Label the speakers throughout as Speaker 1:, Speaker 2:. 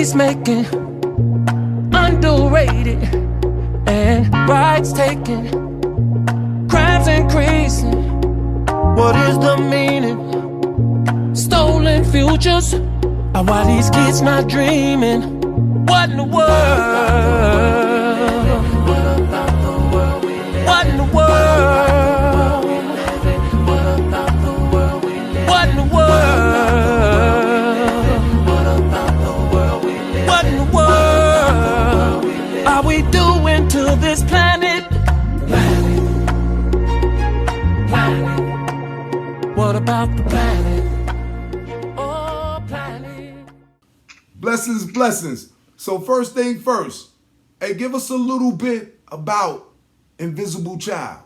Speaker 1: peacemaking, underrated, and rights taken, crimes increasing. What is the meaning? Stolen futures. Why these kids not dreaming? What in the world? What in the world? What in the world? What in the world are we doing to this planet? What about the planet? Oh, planet.
Speaker 2: Blessings, blessings. So first thing first, hey, give us a little bit about Invisible Child.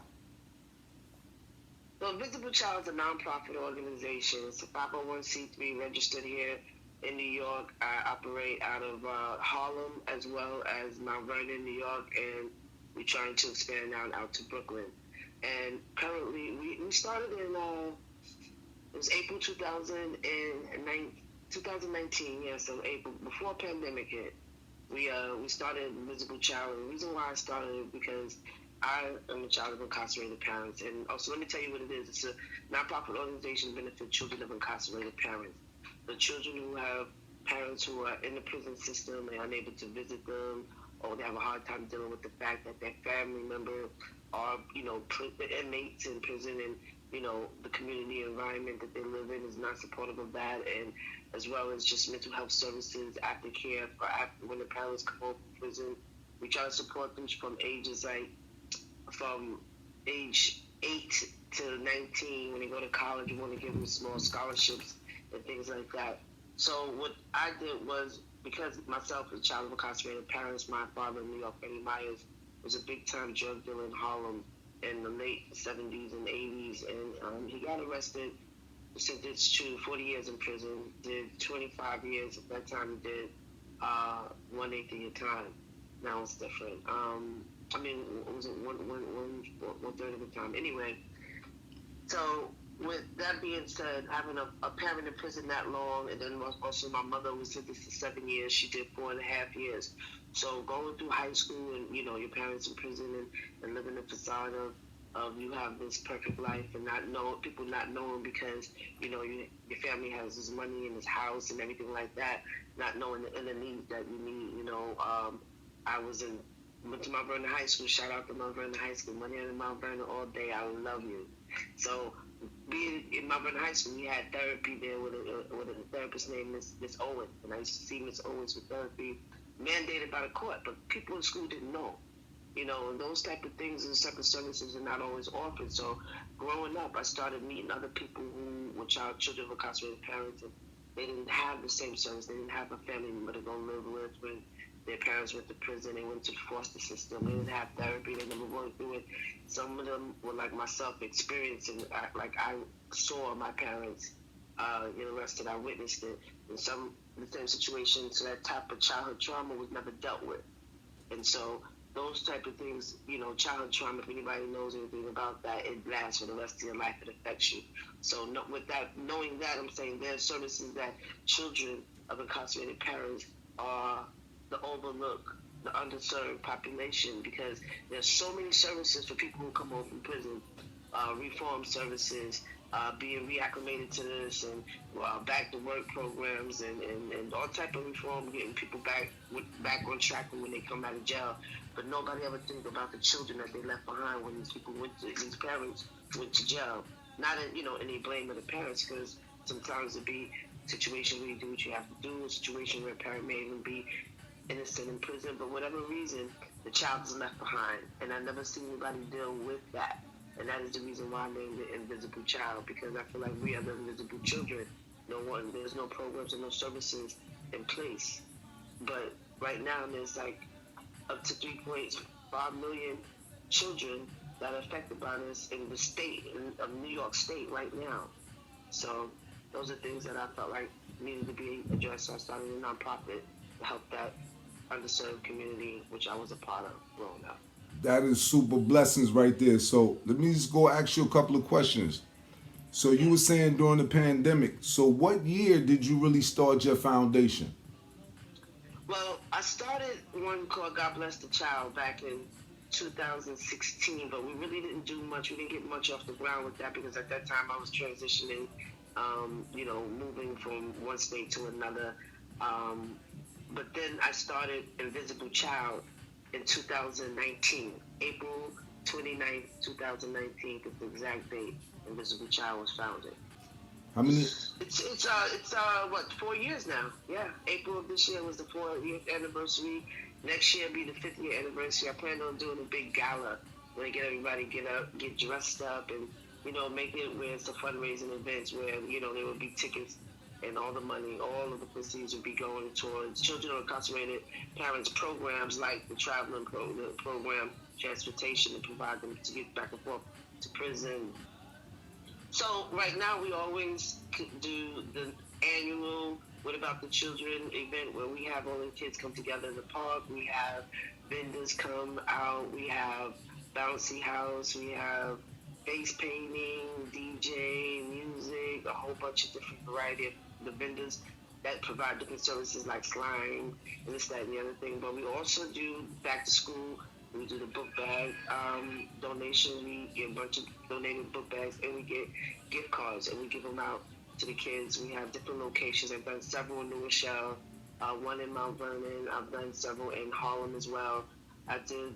Speaker 3: So Invisible Child is a nonprofit organization. It's a 501c3 registered here in New York. I operate out of Harlem as well as Mount Vernon, New York, and we're trying to expand out to Brooklyn. And currently, we started in it was April 2019. Yeah, so April before pandemic hit. We started Invisible Child. And the reason why I started it because I am a child of incarcerated parents. And also, let me tell you what it is. It's a nonprofit organization to benefit children of incarcerated parents. The children who have parents who are in the prison system and unable to visit them, or they have a hard time dealing with the fact that their family member are, inmates in prison, and, the community environment that they live in is not supportive of that, and as well as just mental health services, aftercare for when the parents come home from prison. We try to support them from ages from age 8 to 19. When they go to college, we want to give them small scholarships and things like that. So what I did was, because myself as a child of incarcerated parents, my father in New York, Eddie Myers, was a big-time drug dealer in Harlem in the late 70s and 80s, and he got arrested, sentenced to 40 years in prison, did 25 years. At that time, he did 1/8 of your time. Now it's different. It was one third of the time. Anyway, so with that being said, having a parent in prison that long, and then also my mother was sentenced to 7 years. She did 4.5 years. So going through high school and, your parents in prison and living the facade of you have this perfect life and people not knowing because, your family has this money and this house and everything like that, not knowing the inner needs that you need. I went to Mount Vernon High School. Shout out to Mount Vernon High School. Money in Mount Vernon all day. I love you. So being in Mount Vernon High School, we had therapy there with a therapist named Miss Owens. And I used to see Miss Owens with therapy mandated by the court, but people in school didn't know. And those type of things, those type of services are not always offered. So growing up, I started meeting other people who were children of incarcerated parents, and they didn't have the same service. They didn't have a family member to go live with when their parents went to prison. They went to the foster system. They didn't have therapy. They never went through it. Some of them were like myself, experiencing, like I saw my parents arrested. I witnessed it. In some of the same situations, so that type of childhood trauma was never dealt with. And so those type of things, childhood trauma, if anybody knows anything about that, it lasts for the rest of your life. It affects you. So knowing that, I'm saying there are services that children of incarcerated parents are the overlooked, the underserved population, because there's so many services for people who come home from prison, reform services, being reacclimated to this, and back to work programs, and all type of reform, getting people back on track when they come out of jail. But nobody ever thinks about the children that they left behind when these parents went to jail. Not any blame of the parents, because sometimes it be a situation where you do what you have to do, a situation where a parent may even be innocent in prison, but whatever reason, the child is left behind. And I never seen anybody deal with that. And that is the reason why I named it Invisible Child, because I feel like we are the invisible children. There's no programs and no services in place. But right now, there's like up to 3.5 million children that are affected by this in the state of New York State right now. So those are things that I felt like needed to be addressed. So I started a nonprofit to help that underserved community, which I was a part of growing up.
Speaker 2: That is super blessings right there. So let me just go ask you a couple of questions. So you were saying during the pandemic. So what year did you really start your foundation?
Speaker 3: started one called God Bless the Child back in 2016, but we really didn't do much. We didn't get much off the ground with that because at that time I was transitioning, moving from one state to another. But then I started Invisible Child in 2019, April 29th, 2019 is the exact date Invisible Child was founded.
Speaker 2: How many?
Speaker 3: It's what, 4 years now? Yeah, April of this year was the 4th anniversary. Next year will be the 5th-year anniversary. I plan on doing a big gala where I get everybody get dressed up, and make it where it's a fundraising event where there will be tickets and all the money, all of the proceeds will be going towards children of incarcerated parents programs like the traveling program, transportation to provide them to get back and forth to prison. So right now we always do the annual What About the Children event where we have all the kids come together in the park. We have vendors come out. We have bouncy house. We have face painting, DJ, music, a whole bunch of different variety of the vendors that provide different services like slime and this, that, and the other thing. But we also do back to school. We do the book bag donations. We get a bunch of donated book bags, and we get gift cards, and we give them out to the kids. We have different locations. I've done several in New Rochelle, one in Mount Vernon. I've done several in Harlem as well. I did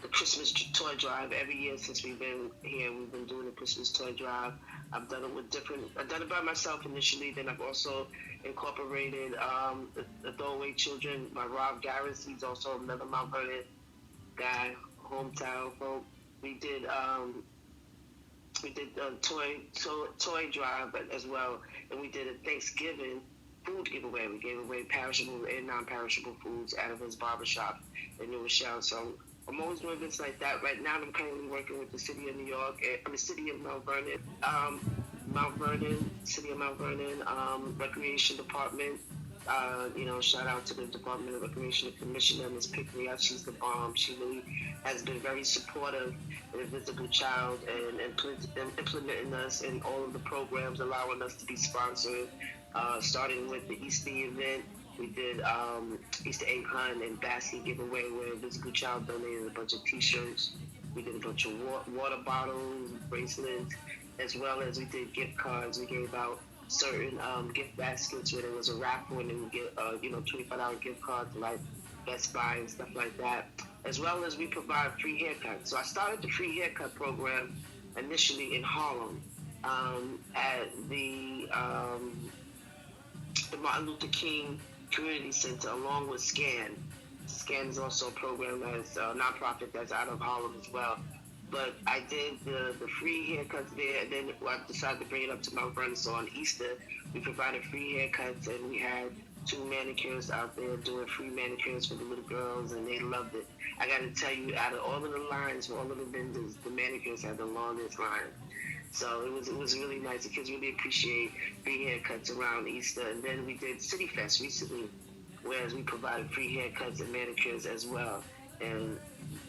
Speaker 3: the Christmas toy drive every year since we've been here. We've been doing the Christmas toy drive. I've done it with I've done it by myself initially. Then I've also incorporated the Throwaway Children by Rob Garris. He's also another Mount Vernon guy, hometown folk. We did toy drive as well, and we did a Thanksgiving food giveaway. We gave away perishable and non-perishable foods out of his barbershop in New Rochelle. So I'm always doing events like that. Right now, I'm currently working with the city of New York, the city of Mount Vernon, city of Mount Vernon, Recreation Department. Shout out to the Department of Recreation Commissioner, Ms. Pickney. She's the bomb. She really has been very supportive of the Invisible Child and implementing us in all of the programs, allowing us to be sponsored, starting with the Easter event. We did Easter egg hunt and basket giveaway where Invisible Child donated a bunch of T-shirts. We did a bunch of water bottles, bracelets, as well as we did gift cards. We gave out certain gift baskets where there was a raffle, and then we get $25 gift cards like Best Buy and stuff like that. As well as we provide free haircuts. So I started the free haircut program initially in Harlem at the Martin Luther King Community Center along with SCAN. SCAN is also a program that's a nonprofit that's out of Harlem as well. But I did the free haircuts there, and then I decided to bring it up to Mount Vernon. So on Easter, we provided free haircuts, and we had 2 manicures out there doing free manicures for the little girls, and they loved it. I got to tell you, out of all of the lines for all of the vendors, the manicures had the longest line. So it was really nice. The kids really appreciate free haircuts around Easter. And then we did City Fest recently, whereas we provided free haircuts and manicures as well. And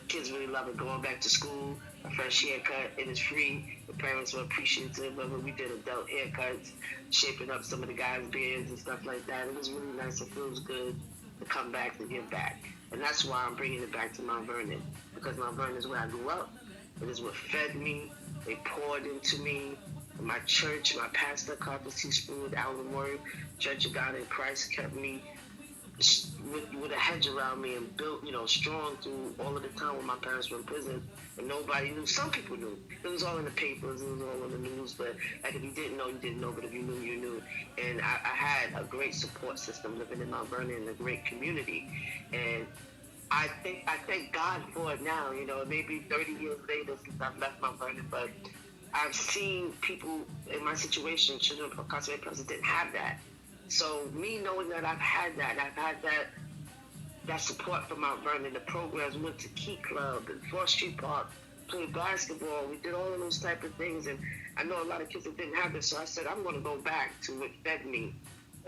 Speaker 3: kids really love it. Going back to school, a fresh haircut, it is free. The parents were appreciative of it. We did adult haircuts, shaping up some of the guys' beards and stuff like that. It was really nice. It feels good to come back, to give back. And that's why I'm bringing it back to Mount Vernon, because Mount Vernon is where I grew up. It is what fed me. They poured into me. My church, my pastor, Carter C. Sproul, Allen Word, Church of God in Christ, kept me with a hedge around me and built, strong through all of the time when my parents were in prison and nobody knew. Some people knew. It was all in the papers. It was all in the news. But like, if you didn't know, you didn't know. But if you knew, you knew. And I had a great support system living in Mount Vernon, in a great community. And I thank God for it now. It may be 30 years later since I've left Mount Vernon, but I've seen people in my situation, children of incarcerated persons, didn't have that. So me knowing that I've had that support from Mount Vernon, the programs, we went to Key Club and 4th Street Park, played basketball, we did all of those type of things, and I know a lot of kids that didn't have this, so I said, I'm going to go back to what fed me.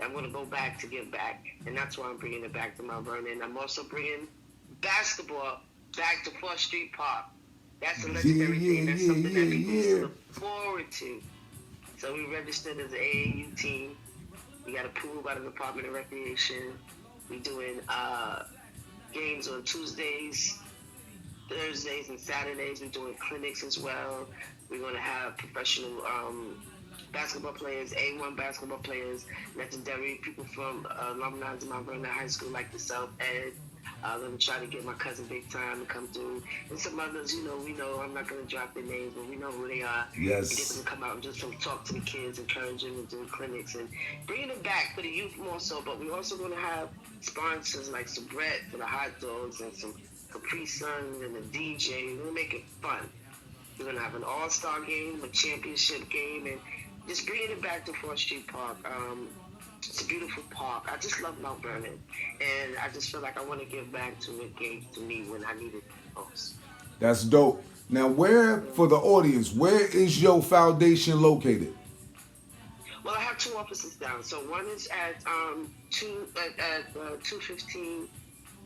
Speaker 3: I'm going to go back to give back, and that's why I'm bringing it back to Mount Vernon. I'm also bringing basketball back to 4th Street Park. That's a legendary thing. That's something that people look forward to. So we registered as an AAU team. We got approved by the Department of Recreation. We're doing games on Tuesdays, Thursdays, and Saturdays. We're doing clinics as well. We're going to have professional basketball players, A1 basketball players, legendary people from alumni of Mount Vernon High School like yourself, Ed. I'm going to try to get my cousin Big Time to come through. And some others, we know, I'm not going to drop their names, but we know who they are.
Speaker 2: Yes.
Speaker 3: And get them to come out and just talk to the kids, encourage them, and do clinics, and bringing them back for the youth more so. But we're also going to have sponsors like some bread for the hot dogs and some Capri Sun and a DJ. We're going to make it fun. We're going to have an all-star game, a championship game, and just bringing it back to 4th Street Park. It's a beautiful park. I just love Mount Vernon, and I just feel like I want to give back to what gave to me when I needed it most.
Speaker 2: That's dope. Now, for the audience, where is your foundation located?
Speaker 3: Well, I have 2 offices down. So one is at 215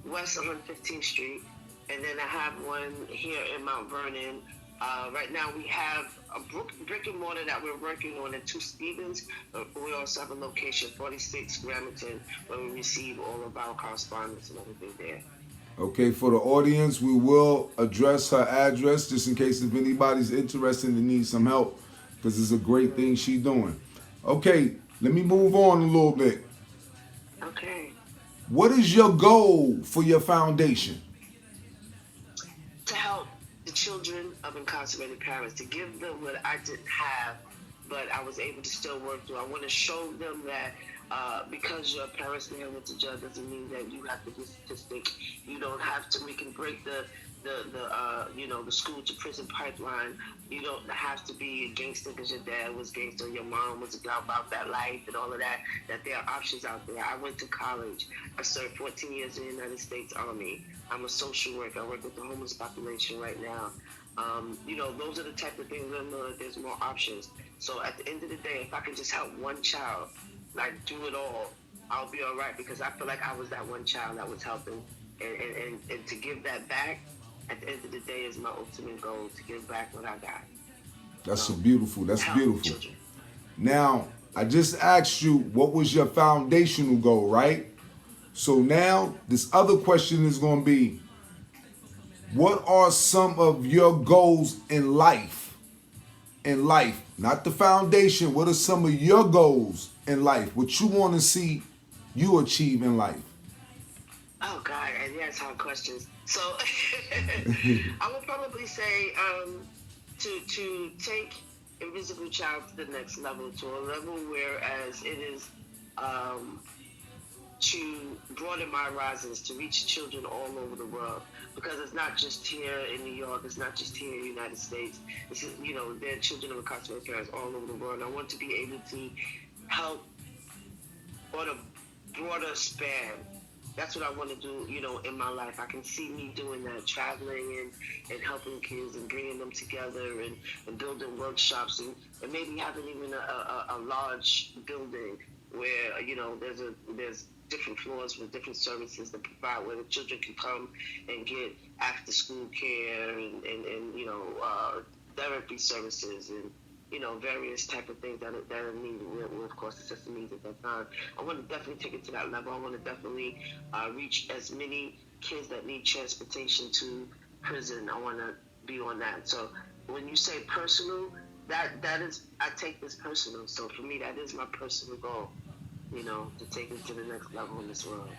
Speaker 3: West 115th Street, and then I have one here in Mount Vernon. Right now we have a brick and mortar that we're working on at 2 Stevens. We also have a location, 46 Gramerton, where we receive all of our correspondence and everything there.
Speaker 2: Okay, for the audience, we will address her address just in case if anybody's interested and needs some help, because it's a great thing she's doing. Okay, let me move on a little bit.
Speaker 3: Okay.
Speaker 2: What is your goal for your foundation?
Speaker 3: To help the children of incarcerated parents, to give them what I didn't have, but I was able to still work through. I want to show them that because your parents may have went to jail doesn't mean that you have to be statistic. You don't have to. We can break the school to prison pipeline. You don't have to be a gangster because your dad was gangster, your mom was about that life and all of that. That there are options out there. I went to college. I served 14 years in the United States Army. I'm a social worker. I work with the homeless population right now. Those are the type of things that know that there's more options. So at the end of the day, if I can just help one child, like do it all, I'll be all right, because I feel like I was that one child that was helping, and to give that back at the end of the day is my ultimate goal, to give back what I got.
Speaker 2: That's beautiful. That's beautiful.
Speaker 3: Children.
Speaker 2: Now, I just asked you what was your foundational goal, right? So now this other question is going to be, what are some of your goals in life? In life, not the foundation. What are some of your goals in life? What you want to see you achieve in life?
Speaker 3: Oh God, and that's hard questions. So I would probably say to take Invisible Child to the next level, to a level whereas it is to broaden my horizons, to reach children all over the world, because it's not just here in New York, it's not just here in the United States. It's there are children of incarcerated parents all over the world. And I want to be able to help on a broader span. That's what I want to do, in my life. I can see me doing that, traveling and helping kids and bringing them together and building workshops and maybe having even a large building where, there's different floors with different services that provide, where the children can come and get after school care and therapy services and various type of things that are needed. Well, of course, it's just the needs at that time. I want to definitely take it to that level. I want to definitely reach as many kids that need transportation to prison. I want to be on that. So when you say personal, that is, I take this personal. So for me, that is my personal goal, to take it to the next level in this world.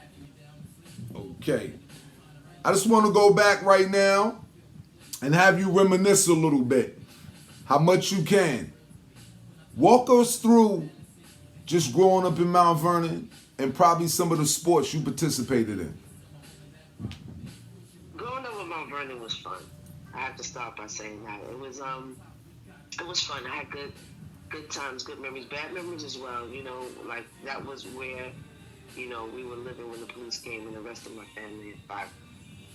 Speaker 2: Okay. I just want to go back right now and have you reminisce a little bit. How much you can. Walk us through just growing up in Mount Vernon and probably some of the sports you participated in.
Speaker 3: Growing up in Mount Vernon was fun. I have to start by saying that. It was fun. I had good times, good memories, bad memories as well. Like that was where, we were living when the police came and arrested my family at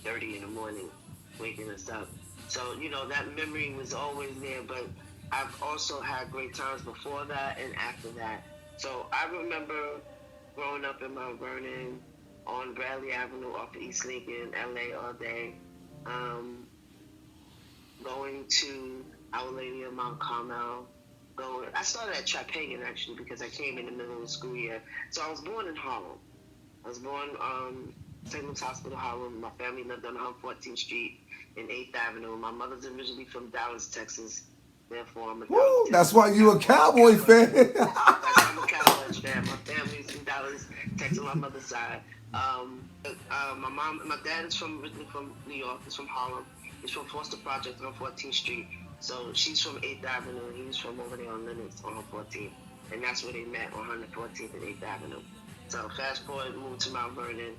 Speaker 3: 5:30 in the morning, waking us up. So, that memory was always there, but I've also had great times before that and after that. So I remember growing up in Mount Vernon on Bradley Avenue off of East Lincoln, LA all day, going to Our Lady of Mount Carmel. I started at Trapegan actually because I came in the middle of the school year. So I was born in Harlem. I was born St. Luke's Hospital, Harlem. My family lived on 114th Street and 8th Avenue. My mother's originally from Dallas, Texas. Therefore, I'm a Dallas,
Speaker 2: Woo, that's
Speaker 3: Texas
Speaker 2: why you a Cowboy fan.
Speaker 3: I'm a Cowboys fan. My family's from Dallas, Texas, on my mother's side. My dad is originally from New York. He's from Harlem. He's from Foster Project on 14th Street. So she's from 8th Avenue. He's from over there on Lennox on 14th. And that's where they met, on 114th and 8th Avenue. So fast forward, moved to Mount Vernon.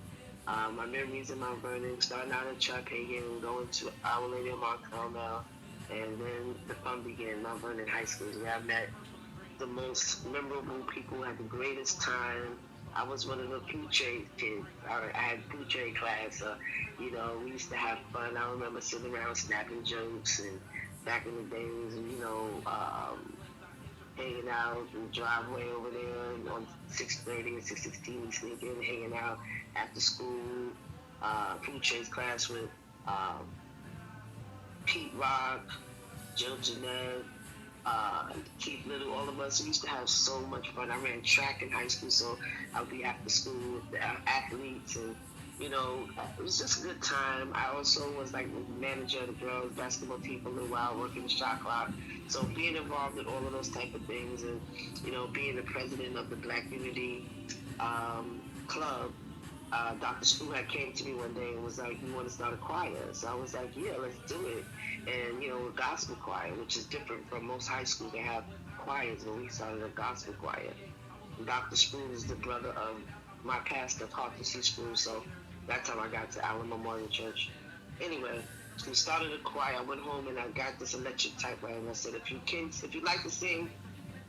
Speaker 3: My memories in Mount Vernon, starting out at Chuck Hagan, going to Our Lady of Mount Carmel, and then the fun began. Mount Vernon High School, where I met the most memorable people, had the greatest time. I was one of the food trade kids. I had food trade class. You know, we used to have fun. I remember sitting around snapping jokes and back in the days, and hanging out in the driveway over there on 630 and 616. We sneak in, hanging out after school. Food trades class with Pete Rock, Joe Jeanette, Keith Little, all of us. We used to have so much fun. I ran track in high school, so I would be after school with the athletes, and it was just a good time. I also was like the manager of the girls' basketball team for a little while, working the shot clock. So being involved in all of those type of things, and being the president of the Black Unity Club. Dr. Screw had came to me one day and was like, "You want to start a choir?" So I was like, "Yeah, let's do it." And a gospel choir, which is different from most high schools. They have choirs, and we started a gospel choir. And Dr. Screw is the brother of my pastor, Carter C. Screw. So that's how I got to Allen Memorial Church. Anyway, we started a choir. I went home and I got this electric typewriter. And I said, if you like to sing,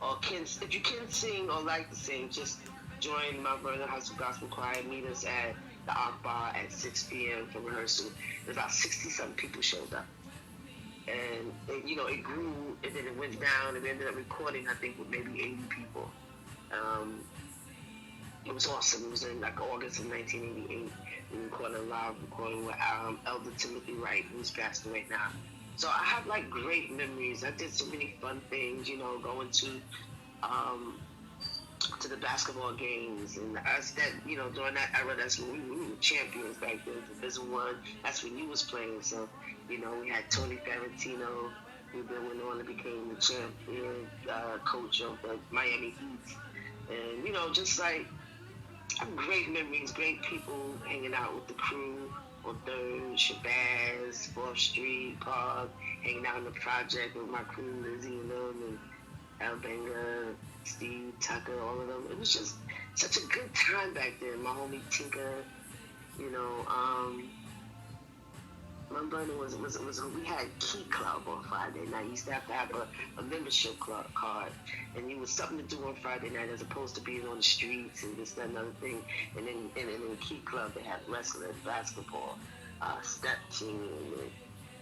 Speaker 3: if you can sing or like to sing, just join Mount Vernon High School Gospel Choir. Meet us at the Art Bar at 6 p.m. for rehearsal. There's about 60-something people showed up. And it grew, and then it went down, and we ended up recording, I think, with maybe 80 people. It was awesome. It was in like August of 1988. We recorded a live recording with Elder Timothy Wright, who's passed away now. So I have like great memories. I did so many fun things, going to the basketball games, and us that during that era, that's when we were champions back then. Division One, that's when you was playing. So we had Tony Ferrantino, who then went on and became the champion coach of the Miami Heat, and just like great memories, great people hanging out with the crew on 3rd, Shabazz, 4th Street, Park, hanging out in the project with my crew, Lizzie and them, and Al Banger, Steve Tucker, all of them. It was just such a good time back then. My homie Tinker, Mount Vernon was we had Key Club on Friday night. You used to have a membership club card, and it was something to do on Friday night as opposed to being on the streets and this, that, and another thing. And then in Key Club they had wrestling, basketball, step team,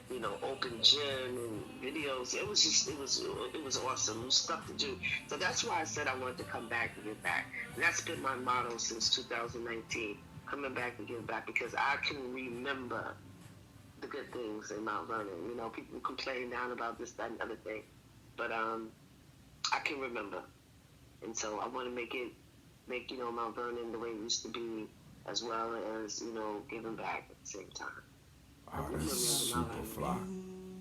Speaker 3: and open gym and videos. It was awesome. It was stuff to do. So that's why I said I wanted to come back and give back. And that's been my motto since 2019, coming back and give back, because I can remember the good things in Mount Vernon. People complain down about this, that, and other thing, but I can remember, and so I want to make Mount Vernon the way it used to be, as well as giving back at the same time.
Speaker 2: Oh, that's super fly.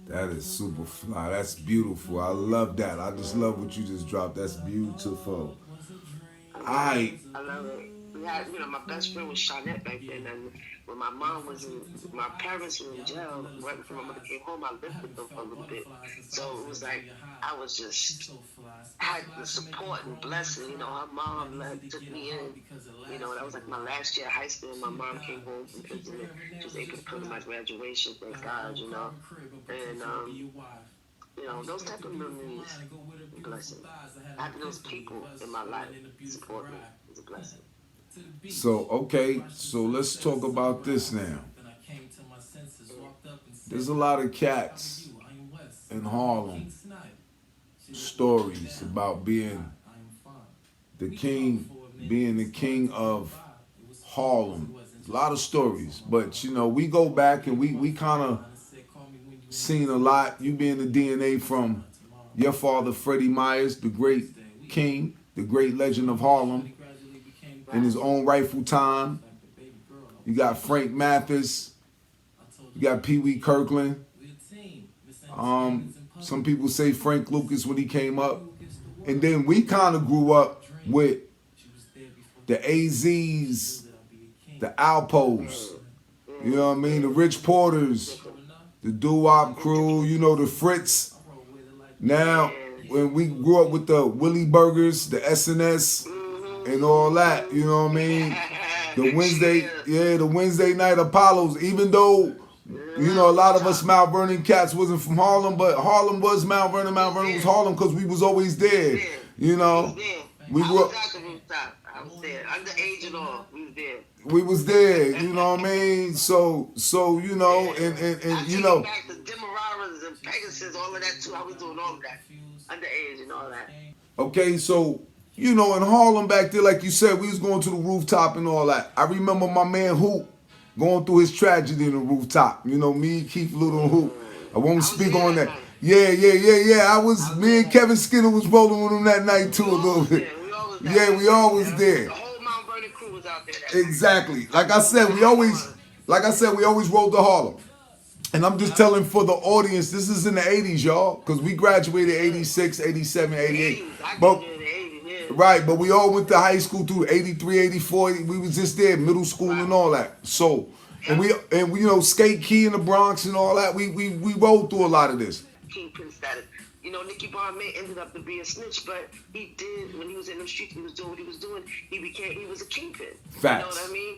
Speaker 2: That is super fly. That's beautiful. I love that. I just love what you just dropped. That's beautiful.
Speaker 3: I love it. We had, my best friend was Shawnette back then, and when my parents were in jail, right before my mother came home, I lived with them for a little bit. So it was like, I was just, had the support and blessing. Her mom took me in. That was like my last year of high school. My mom came home from prison, and she was able to come to my graduation, thank God, And, those type of memories, a blessing. Having those people in my life support me is a blessing.
Speaker 2: So let's talk about this now. There's a lot of cats in Harlem, stories about being the king of Harlem. A lot of stories, but we go back and we kind of seen a lot. You being the DNA from your father, Freddie Myers, the great king, the great legend of Harlem. in his own rightful time. You got Frank Mathis. You got Pee Wee Kirkland. Some people say Frank Lucas when he came up. And then we kind of grew up with the AZs, the Alpos, you know what I mean? The Rich Porters, the Doo-Wop crew, you know, the Fritz. Now, when we grew up with the Willie Burgers, the SNS, and all that, you know what I mean? The Wednesday night Apollos, even though, you know, a lot of us Mount Vernon cats wasn't from Harlem, but Harlem was Mount Vernon was Harlem because we was always there, you know? We grew up.
Speaker 3: I was there. Underage and all. We was there.
Speaker 2: We was there, you know what I mean? So you know, and you know.
Speaker 3: Back to Demararas and Pegasus, all of that too. I was doing all of that. Underage and all that.
Speaker 2: Okay, so, you know, in Harlem back there, like you said, we was going to the rooftop and all that. I remember my man Hoop going through his tragedy in the rooftop. You know, me, Keith Little, and Hoop. I won't speak on that. Yeah. Me and Kevin Skinner was rolling with him that night too a little bit. We always there.
Speaker 3: The whole Mount Vernon crew was out there.
Speaker 2: Exactly. Like I said, we always rolled to Harlem. And I'm just telling for the audience, this is in the 80s, y'all, because we graduated 86, 87, 88. But right, but we all went to high school through 83, 84. We was just there, middle school and all that. So, and we you know, Skate Key in the Bronx and all that. We rolled through a lot of this.
Speaker 3: Kingpin status. You know, Nicky Barnett ended up to be a snitch, but he did, when he was in the streets, he was doing what he was doing, he was a kingpin.
Speaker 2: Facts.
Speaker 3: You know what I mean?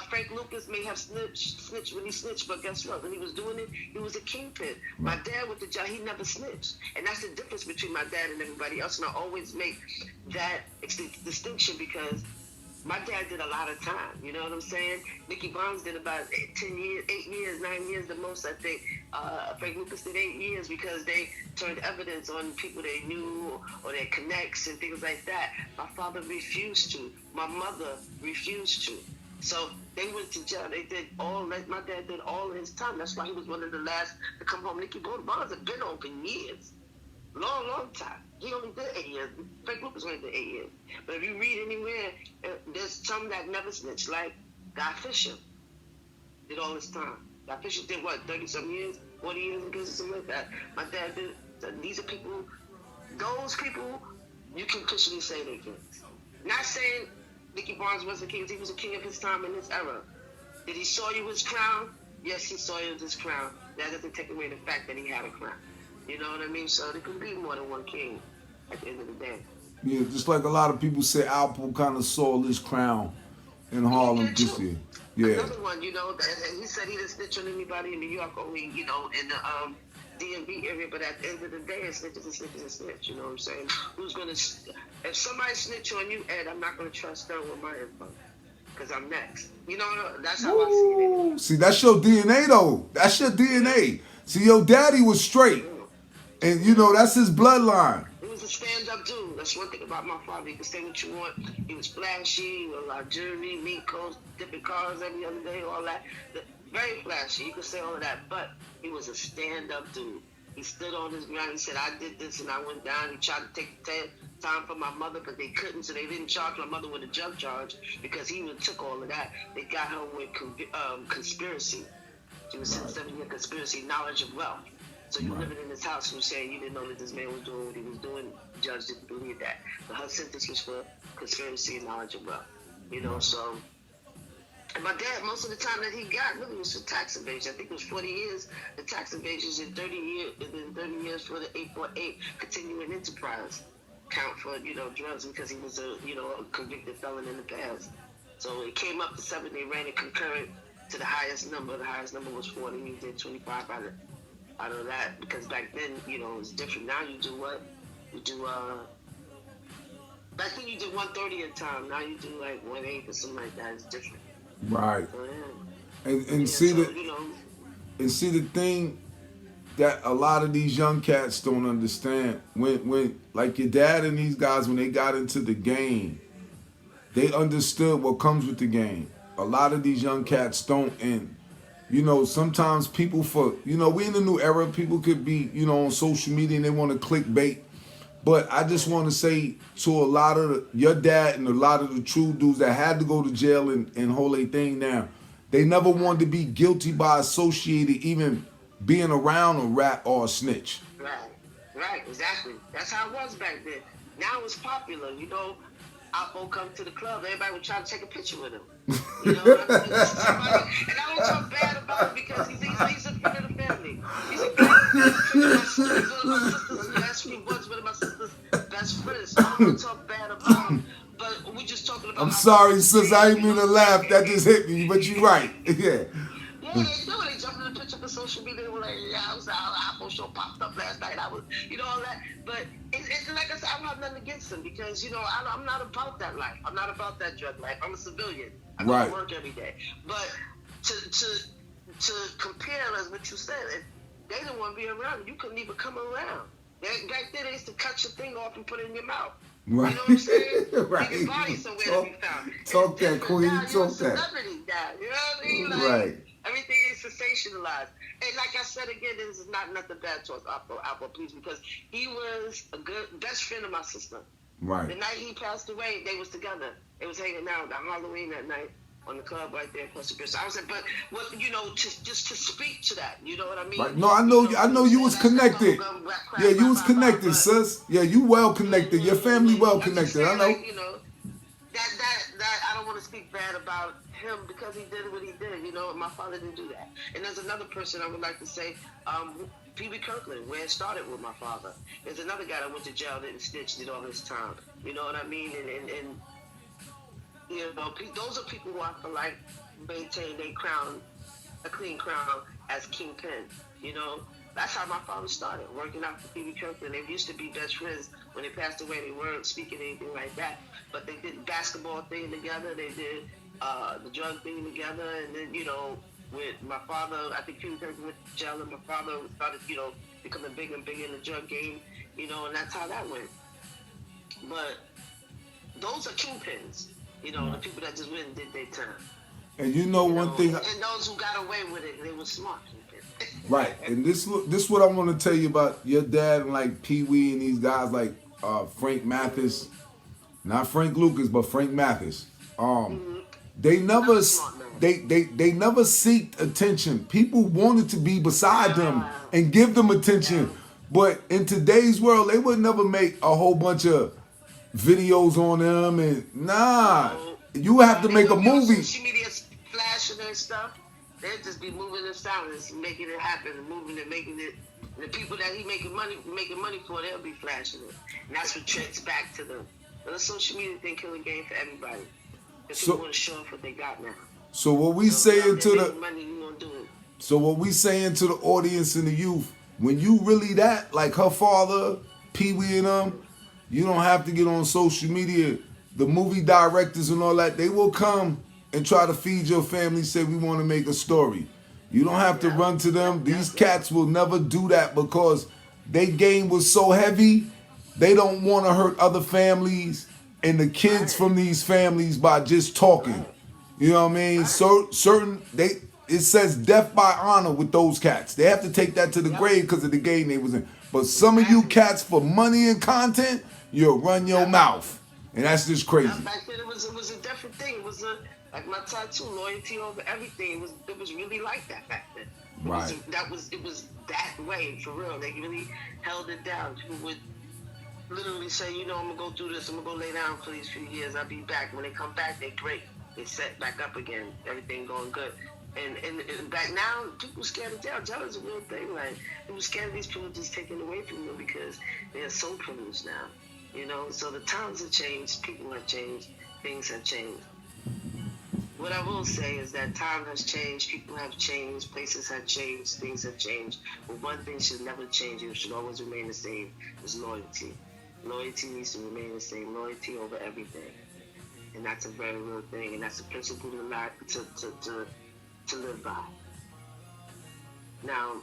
Speaker 3: Frank Lucas may have snitched when he snitched, but guess what? When he was doing it, he was a kingpin. My dad with the job, he never snitched. And that's the difference between my dad and everybody else. And I always make that distinction because my dad did a lot of time, you know what I'm saying? Nicky Barnes did about 8 years, 9 years the most, I think. Frank Lucas did 8 years because they turned evidence on people they knew or their connects and things like that. My father refused to. My mother refused to. So they went to jail. They did all that. My dad did all his time. That's why he was one of the last to come home. Nicky Barnes had been on for years. Long time. He only did 8 years. Frank Lucas only did 8 years. But if you read anywhere, there's some that never snitched, like Guy Fisher did all this time. Guy Fisher did what, 30-some years, 40 years in prison, something like that. My dad did. So these are people, those people, you can officially say they're kings. Not saying Nicky Barnes wasn't king. He was a king of his time in his era. Did he soil his crown? Yes, he soiled his crown. That doesn't take away the fact that he had a crown. You know what I mean? So there can be more than one king at the end of the day.
Speaker 2: Yeah, just like a lot of people say Alpo kind of soiled his crown in Harlem this year. Yeah.
Speaker 3: Another one, you know, and he said he didn't snitch on anybody in New York, only, you know, in the DMV area, but at the end of the day, a snitch is a snitch is a snitch, you know what I'm saying? Who's going to, if somebody snitch on you, Ed, I'm not going to trust them with my info, because I'm next. You know, that's how I see it.
Speaker 2: See, that's your DNA, though. That's your DNA. See, your daddy was straight. And, you know, that's his bloodline.
Speaker 3: He was a stand-up dude. That's one thing about my father. He could say what you want. He was flashy, with a lot of jewelry, mink coats, different cars every other day, all that. Very flashy. He could say all of that. But he was a stand-up dude. He stood on his ground. He said, I did this and I went down. He tried to take time from my mother, but they couldn't, so they didn't charge my mother with a jump charge because he took all of that. They got her with conspiracy. She was 7-year conspiracy, knowledge of wealth. So you living in this house, you saying you didn't know that this man was doing what he was doing. The judge didn't believe that. But her sentence was for conspiracy and knowledge of wealth. You know, so. And my dad, most of the time that he got really was for tax evasion. I think it was 40 years. The tax evasions in 30 years, and then 30 years for the 848 continuing enterprise count for, you know, drugs because he was a, you know, a convicted felon in the past. So it came up to 7. They ran it concurrent to the highest number. The highest number was 40. He did 25 out of that, because back then, you know, it's different. Now you do what? You do, back then you did 130 at a time. Now you do like 1/8 or something like that. It's different.
Speaker 2: Right.
Speaker 3: So, yeah.
Speaker 2: And
Speaker 3: Yeah,
Speaker 2: see
Speaker 3: so,
Speaker 2: the
Speaker 3: you know,
Speaker 2: and see the thing that a lot of these young cats don't understand. When like your dad and these guys, when they got into the game, they understood what comes with the game. A lot of these young cats don't, and you know, sometimes people we in the new era, people could be, you know, on social media and they want to clickbait But I just want to say to a lot of your dad and a lot of the true dudes that had to go to jail and hold a thing down, they never wanted to be guilty by associated even being around a rat or a snitch.
Speaker 3: Right, exactly. That's how it was back then. Now it's popular, you know. Oppo come to the club, everybody would try to take a picture with him. You know what I mean? And I don't talk bad about him because he's a friend of the family. He's a good friend of my sister's best friend. He was one of my sister's best friends. So I don't want to talk bad about him. But we just talking about.
Speaker 2: I'm sorry, sis. I didn't mean to laugh. That just hit me. But you're right. Yeah.
Speaker 3: Yeah, they do. They jumped in the picture for social media. They were like, yeah, I was at the Apple show popped up last night. I was, you know, all that. But it's like I said, I don't have nothing against them because, you know, I'm not about that life. I'm not about that drug life. I'm a civilian. I go to work every day. But to compare, as what you said, if they didn't want to be around, you couldn't even come around. Back then, they used to cut your thing off and put it in your mouth.
Speaker 2: Right.
Speaker 3: You know what I'm saying?
Speaker 2: Right.
Speaker 3: Your body somewhere to be found.
Speaker 2: Talk that, Queen.
Speaker 3: Now,
Speaker 2: Talk
Speaker 3: you're a
Speaker 2: that.
Speaker 3: celebrity now. You know what I mean? Like,
Speaker 2: right.
Speaker 3: Everything is sensationalized. And like I said again, this is not nothing bad towards Apple, please, because he was a good best friend of my sister.
Speaker 2: Right.
Speaker 3: The night he passed away, they was together. They was hanging out on Halloween that night on the club right there across the bridge. So I was like, but what, you know, just to speak to that, you know what I mean?
Speaker 2: Right. No, I know you was connected. Yeah, you was connected, sis. Yeah, you well connected. Your family well connected. I know.
Speaker 3: Like, you know, that I don't want to speak bad about him because he did what he did, you know, and my father didn't do that. And there's another person I would like to say, P.B. Kirkland, where it started with my father. There's another guy that went to jail, didn't snitch, did all his time. You know what I mean? And you know, those are people who I feel like maintain a clean crown as kingpin. You know, that's how my father started, working out for P.B. Kirkland. They used to be best friends. When they passed away, they weren't speaking anything like that. But they did the basketball thing together. They did the drug thing together. And then, you know, with my father, I think P.B. Kirkland went to jail, and my father started, you know, becoming bigger and bigger in the drug game. You know, and that's how that went. But those are kingpins. You know, the people that just went and did their time.
Speaker 2: And you know one thing.
Speaker 3: And those who got away with it, they were smart.
Speaker 2: Right. And this what I want to tell you about your dad and like Pee Wee and these guys like Frank Mathis, not Frank Lucas, but Frank Mathis. They never they never seeked attention. People wanted to be beside them and give them attention. But in today's world, they would never make a whole bunch of videos on them and you have to make a movie.
Speaker 3: Social media flashing and stuff. They'll just be moving in silence, making it happen, moving it, making it. The people that he making money for, they'll be flashing it, and that's what trends back to them. But the social media thing killing game for everybody. Because people want to show off what they got now.
Speaker 2: So what we saying to the
Speaker 3: money, you gonna do it.
Speaker 2: So what we saying to the audience and the youth, when you really that like her father, Pee Wee and them, you don't have to get on social media. The movie directors and all that, they will come and try to feed your family, say we want to make a story. You don't have to run to them. These cats will never do that because their game was so heavy, they don't want to hurt other families and the kids from these families by just talking. You know what I mean? So it says death by honor with those cats. They have to take that to the grave because of the game they was in. But some of you cats, for money and content, you'll run your mouth. And that's just crazy.
Speaker 3: Back then it was a different thing. It was like my tattoo, loyalty over everything. It was really like that back then. It was that way for real. They really held it down. People would literally say, you know, I'm gonna go do this. I'm gonna go lay down for these few years. I'll be back. When they come back, they break. They set back up again. Everything going good. And back now, people scared of jail. Jail is a real thing. Like people scared of these people just taken away from them because they're so privileged now. You know, so the times have changed, people have changed, things have changed. What I will say is that time has changed, people have changed, places have changed, things have changed. But one thing should never change, it should always remain the same, is loyalty. Loyalty needs to remain the same, loyalty over everything. And that's a very real thing, and that's a principle to live by. Now,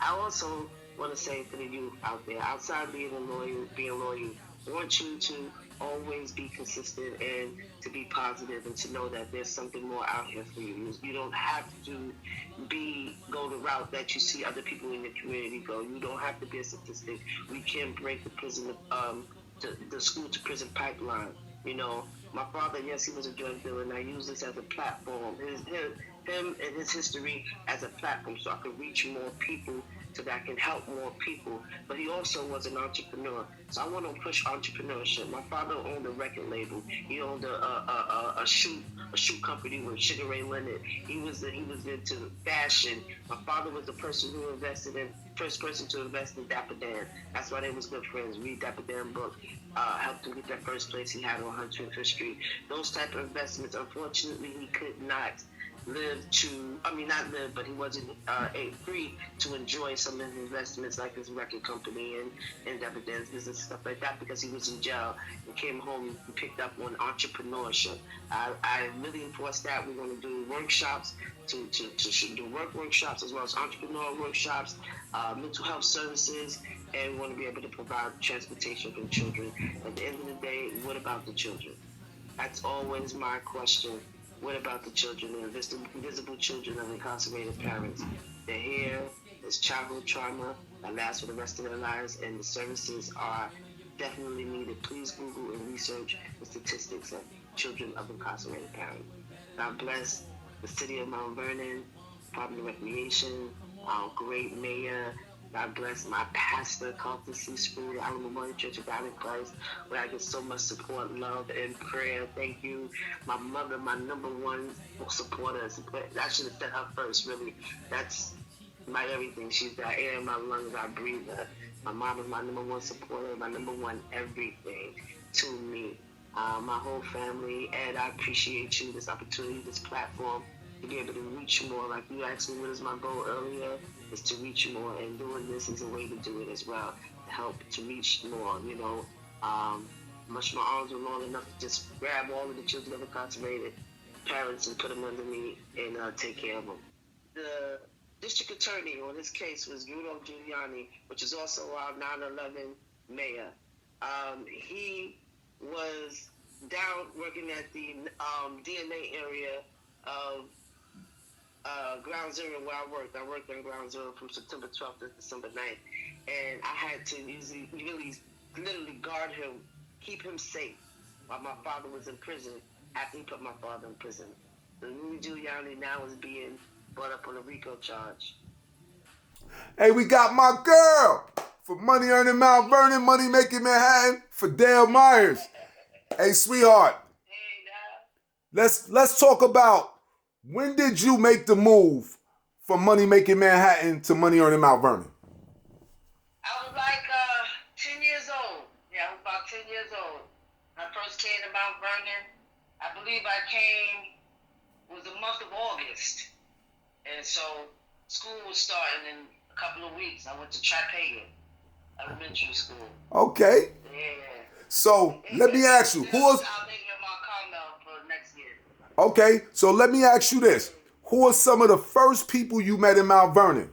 Speaker 3: I also want to say to the youth out there, outside being loyal, I want you to always be consistent and to be positive and to know that there's something more out here for you. You don't have to go the route that you see other people in the community go. You don't have to be a statistic. We can break the prison, the school to prison pipeline. You know, my father, yes, he was a drug dealer, and I use this as a platform. Him and his history as a platform, so I could reach more people, so that I can help more people. But he also was an entrepreneur, so I want to push entrepreneurship. My father owned a record label. He owned a shoe company with Sugar Ray Leonard. He was into fashion. My father was the person who first person to invest in Dapper Dan. That's why they was good friends. Read Dapper Dan book. Helped him get that first place he had on 105th Street. Those type of investments, unfortunately, he could not but he wasn't free to enjoy some of his investments, like his record company and Dapper Dan's business, stuff like that, because he was in jail and came home and picked up on entrepreneurship. I really enforce that. We're going to do workshops to do work workshops as well as entrepreneur workshops, mental health services, and we want to be able to provide transportation for children. At the end of the day, what about the children? That's always my question. What about the children, the invisible children of incarcerated parents? They're here. There's childhood trauma that lasts for the rest of their lives, and the services are definitely needed. Please Google and research the statistics of children of incarcerated parents. God bless the city of Mount Vernon, Department of Recreation, our great mayor. God bless my pastor, Carlton C. School, the Alamo Morning Church of God in Christ, where I get so much support, love, and prayer. Thank you. My mother, my number one supporter. I should have said her first, really. That's my everything. She's the air in my lungs. I breathe her. My mom is my number one supporter, my number one everything to me. My whole family, Ed, I appreciate you, this opportunity, this platform, to be able to reach more. Like you asked me, what is my goal earlier? Is to reach more, and doing this is a way to do it as well, to help to reach more. You know, much my arms were long enough to just grab all of the children of incarcerated parents and put them under me and take care of them. The district attorney on this case was Rudolph Giuliani, which is also our 9/11 mayor. He was down working at the DNA area of Ground Zero where I worked. I worked on Ground Zero from September 12th to December 9th. And I had to literally guard him, keep him safe while my father was in prison after he put my father in prison. The Rudy Giuliani now is being brought up on a RICO charge.
Speaker 2: Hey, we got my girl for Money Earning Mount Vernon, Money Making Manhattan, Fredell Myers. Hey, sweetheart.
Speaker 3: Hey,
Speaker 2: Let's talk about, when did you make the move from Money Making Manhattan to Money Earning Mount Vernon?
Speaker 3: I was like 10 years old. Yeah, I was about 10 years old. When I first came to Mount Vernon, I believe I came, it was the month of August. And so school was starting in a couple of weeks. I went to Tripegan Elementary School.
Speaker 2: Okay.
Speaker 3: Yeah.
Speaker 2: So let me ask you, who was...
Speaker 3: I'll make it Mount Carmel for next year.
Speaker 2: Okay, so let me ask you this. Who are some of the first people you met in Mount Vernon?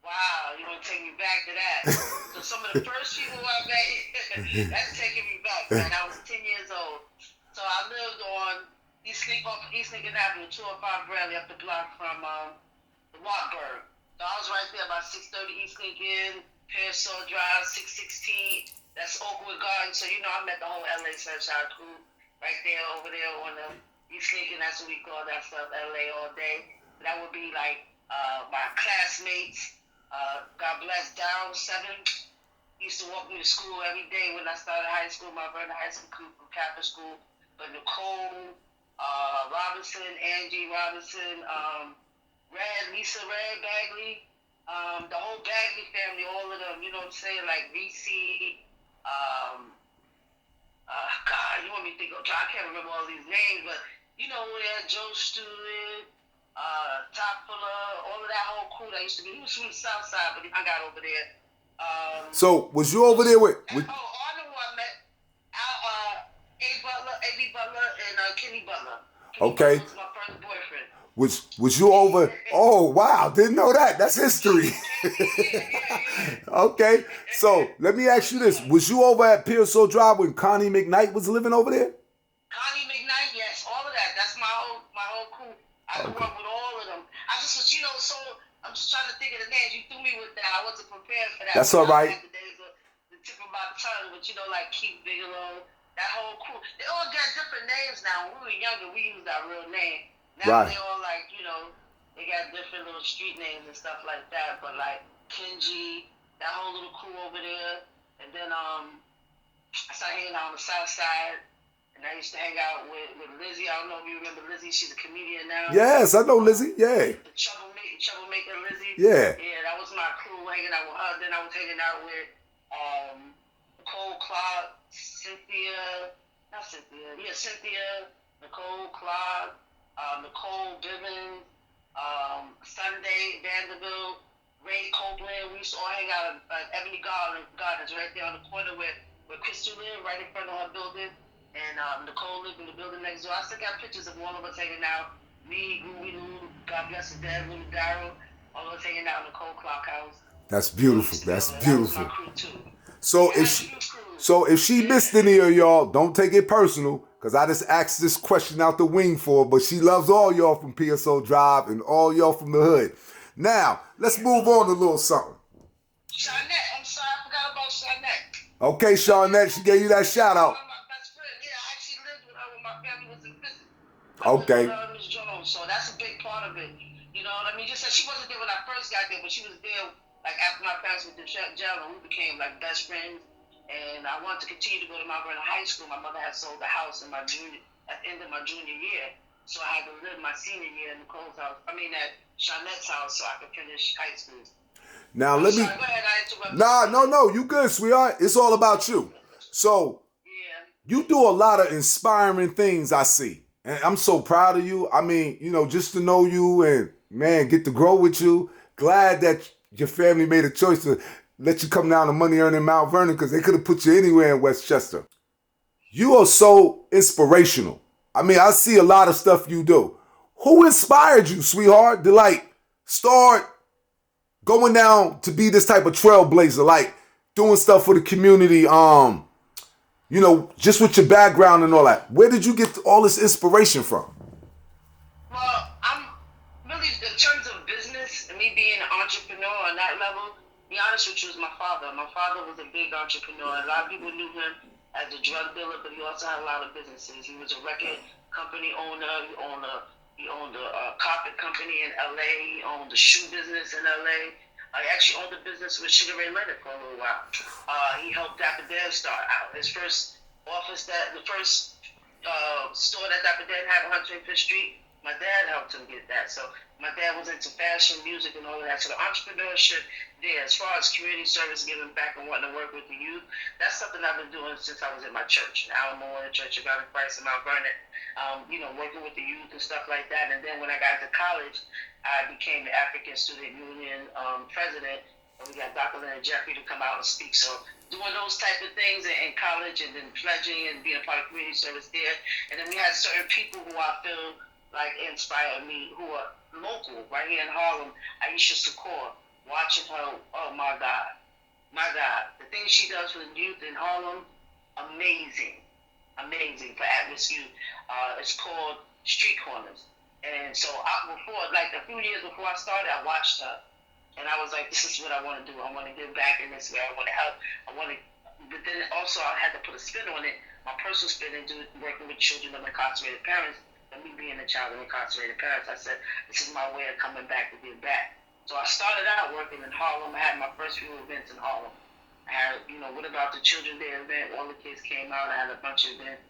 Speaker 3: Wow, you want to take me back to that. So some of the first people I met, that's taking me back, man. I was 10 years old. So I lived on East Lincoln Avenue, 205 Bradley, up the block from the Wartburg. So I was right there about 630 East Lincoln, Pearsall Drive, 616. That's Oakwood Garden. So, you know, I met the whole LA Sunshine crew right there, over there on the East Lincoln. That's what we call that stuff, LA all day. That would be like my classmates. God bless Down 7. Used to walk me to school every day when I started high school, my Vernon High School from Catholic school. But Nicole, Robinson, Angie Robinson, Lisa Bagley, the whole Bagley family, all of them, you know what I'm saying? Like Reese, God, you want me to think, I can't remember all these names, but you know, Joe Stewart, Top Fuller, all of that whole crew that used to be. He was from the South Side, but I got over there.
Speaker 2: So was you over there with
Speaker 3: I know who I met. A.B. Butler, and Kenny Butler.
Speaker 2: Okay.
Speaker 3: Butler was my first boyfriend.
Speaker 2: Was you over? Oh wow, didn't know that. That's history.
Speaker 3: Yeah.
Speaker 2: Okay, so let me ask you this: was you over at Pearsall Drive when Connie McKnight was living over there?
Speaker 3: Connie McKnight, yes, all of that. That's my whole crew. I grew
Speaker 2: Okay,
Speaker 3: up with all of them. I just was, so I'm just trying to think of the names. You threw me with that. I wasn't prepared for that.
Speaker 2: that's all
Speaker 3: I
Speaker 2: right.
Speaker 3: had the names of the tip of my tongue, but like Keith Bigelow, that whole crew. They all got different names now. When we were younger, we used our real name. Now
Speaker 2: Right.
Speaker 3: they all like, they got different little street names and stuff like that. But like Kenji, that whole little crew over there, and then I started hanging out on the south side. And I used to hang out with Lizzie. I don't know if you remember Lizzie. She's a comedian now.
Speaker 2: Yes, I know Lizzie. Yeah.
Speaker 3: The troublemaker Lizzie.
Speaker 2: Yeah.
Speaker 3: Yeah, that was my crew hanging out with her. Then I was hanging out with Nicole Clark, Cynthia, Nicole Clark, Nicole Bivens, Sunday Vanderbilt, Ray Copeland. We used to all hang out at Ebony Gardens right there on the corner where Crystal lived, right in front of her building. And Nicole lived in the building next door. I still got pictures of all of us hanging out. Me, Groovy Lou, God bless his dad, Lou Darryl, all of us hanging out in Nicole Clark house.
Speaker 2: That's beautiful. That's beautiful.
Speaker 3: That was my crew too.
Speaker 2: So if she missed any of y'all, don't take it personal, because I just asked this question out the wing for her, but she loves all y'all from PSO Drive and all y'all from the hood. Now, let's move on to a little something.
Speaker 3: Shawnette, I'm sorry, I forgot about Shawnette.
Speaker 2: Okay, Shawnette, she gave you that shout out. Okay.
Speaker 3: So that's a big part of it. You know what I mean? Just that she wasn't there when I first got there, but she was there like after my parents went to jail, and we became like best friends. And I wanted to continue to go to Mount Vernon High School. My mother had sold the house at the end of my junior year, so I had to live my senior year in Nicole's house. At Shawnette's house, so I could finish high school.
Speaker 2: Now let me.
Speaker 3: Go ahead, I interrupted.
Speaker 2: No, you good, sweetheart. It's all about you. So you do a lot of inspiring things, I see. And I'm so proud of you. I mean, just to know you and, man, get to grow with you. Glad that your family made a choice to let you come down to money earning Mount Vernon, because they could have put you anywhere in Westchester. You are so inspirational. I mean, I see a lot of stuff you do. Who inspired you, sweetheart, to start going down to be this type of trailblazer, doing stuff for the community, just with your background and all that? Where did you get all this inspiration from?
Speaker 3: Well, I'm really, in terms of business and me being an entrepreneur on that level, to be honest with you, was my father. My father was a big entrepreneur. A lot of people knew him as a drug dealer, but he also had a lot of businesses. He was a record company owner. He owned a carpet company in LA. He owned a shoe business in LA. I actually owned a business with Sugar Ray Leonard for a little while. He helped Dapper Dan start out. His first store that Dapper Dan had on 105th Street, my dad helped him get that. So my dad was into fashion, music, and all of that. So the entrepreneurship there, as far as community service, giving back and wanting to work with the youth, that's something I've been doing since I was in my church, in Alamo, the Church of God in Christ in Mount Vernon. Working with the youth and stuff like that. And then when I got to college, I became the African Student Union president. And we got Dr. Leonard Jeffrey to come out and speak. So doing those type of things in college, and then pledging and being a part of community service there. And then we had certain people who I feel like inspired me, who are local, right here in Harlem. Aisha Secor, watching her, oh my God. The things she does for the youth in Harlem, amazing for at-risk youth. It's called Street Corners. And so a few years before I started, I watched her. And I was like, this is what I want to do. I want to give back in this way. I want to help. But then also I had to put a spin on it, my personal spin, and working with children of incarcerated parents. And me being a child of incarcerated parents, I said, this is my way of coming back to give back. So I started out working in Harlem. I had my first few events in Harlem. I had, What About the Children Day event. All the kids came out. I had a bunch of events,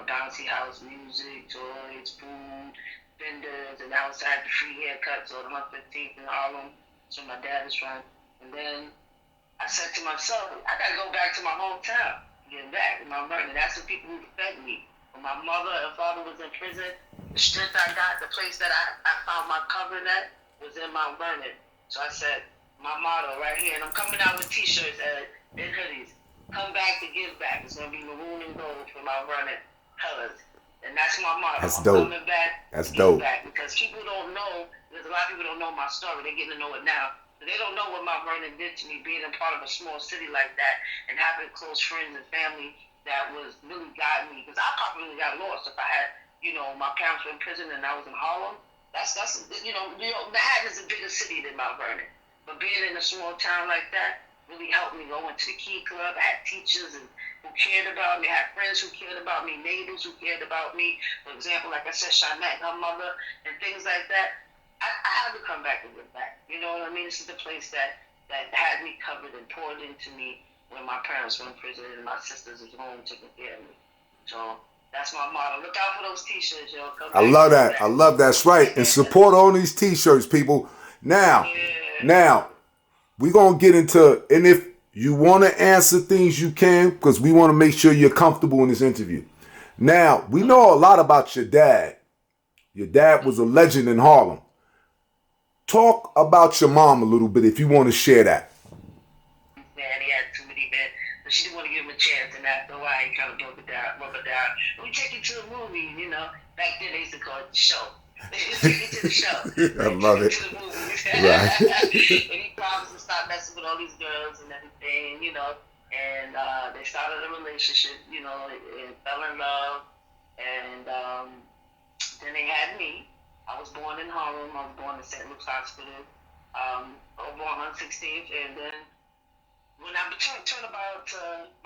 Speaker 3: bouncy house music, toys, food, vendors, and outside the free haircuts on 115th in Harlem. So my dad is from. And then I said to myself, I got to go back to my hometown, get back to Mount Vernon. That's the people who fed me. When my mother and father was in prison, the strength I got, the place that I found my covering at, was in Mount Vernon. So I said, my motto right here, and I'm coming out with t-shirts and hoodies. Come back to give back. It's going to be maroon and gold for Mount Vernon colors. And that's my motto.
Speaker 2: That's dope.
Speaker 3: Coming back
Speaker 2: That's
Speaker 3: to give
Speaker 2: dope.
Speaker 3: back. Because people don't know, there's a lot of people don't know my story. They're getting to know it now. They don't know what Mount Vernon did to me, being a part of a small city like that and having close friends and family that was really guiding me. Because I probably got lost if I had, my parents were in prison and I was in Harlem. That's Manhattan is a bigger city than Mount Vernon. But being in a small town like that really helped me go into the Key Club. I had teachers who cared about me. I had friends who cared about me, neighbors who cared about me. For example, like I said, Shanette, her mother, and things like that. I had to come back and give back. You know what I mean? This is the place that had me covered and poured into me when my parents were in prison and my sisters was home taking care of me. So that's my motto. Look out for those T-shirts, yo.
Speaker 2: I love that. I love that's right. And support all these T-shirts, people. Now, we're going to get into, and if you want to answer things, you can, because we want to make sure you're comfortable in this interview. Now, we know a lot about your dad. Your dad was a legend in Harlem. Talk about your mom a little bit if you want to share that.
Speaker 3: Man, he had too many men. But she didn't want to give him a chance, and after a while, he kind of rub it down. We take you to a movie, Back then, they used to call it the show. They used to take you to the show.
Speaker 2: I love it.
Speaker 3: To the movies.
Speaker 2: Right.
Speaker 3: And he promised to stop messing with all these girls and everything, And they started a relationship, and fell in love. And then they had me. I was born in Harlem. I was born in St. Luke's Hospital, over on 116th. And then when I turned about,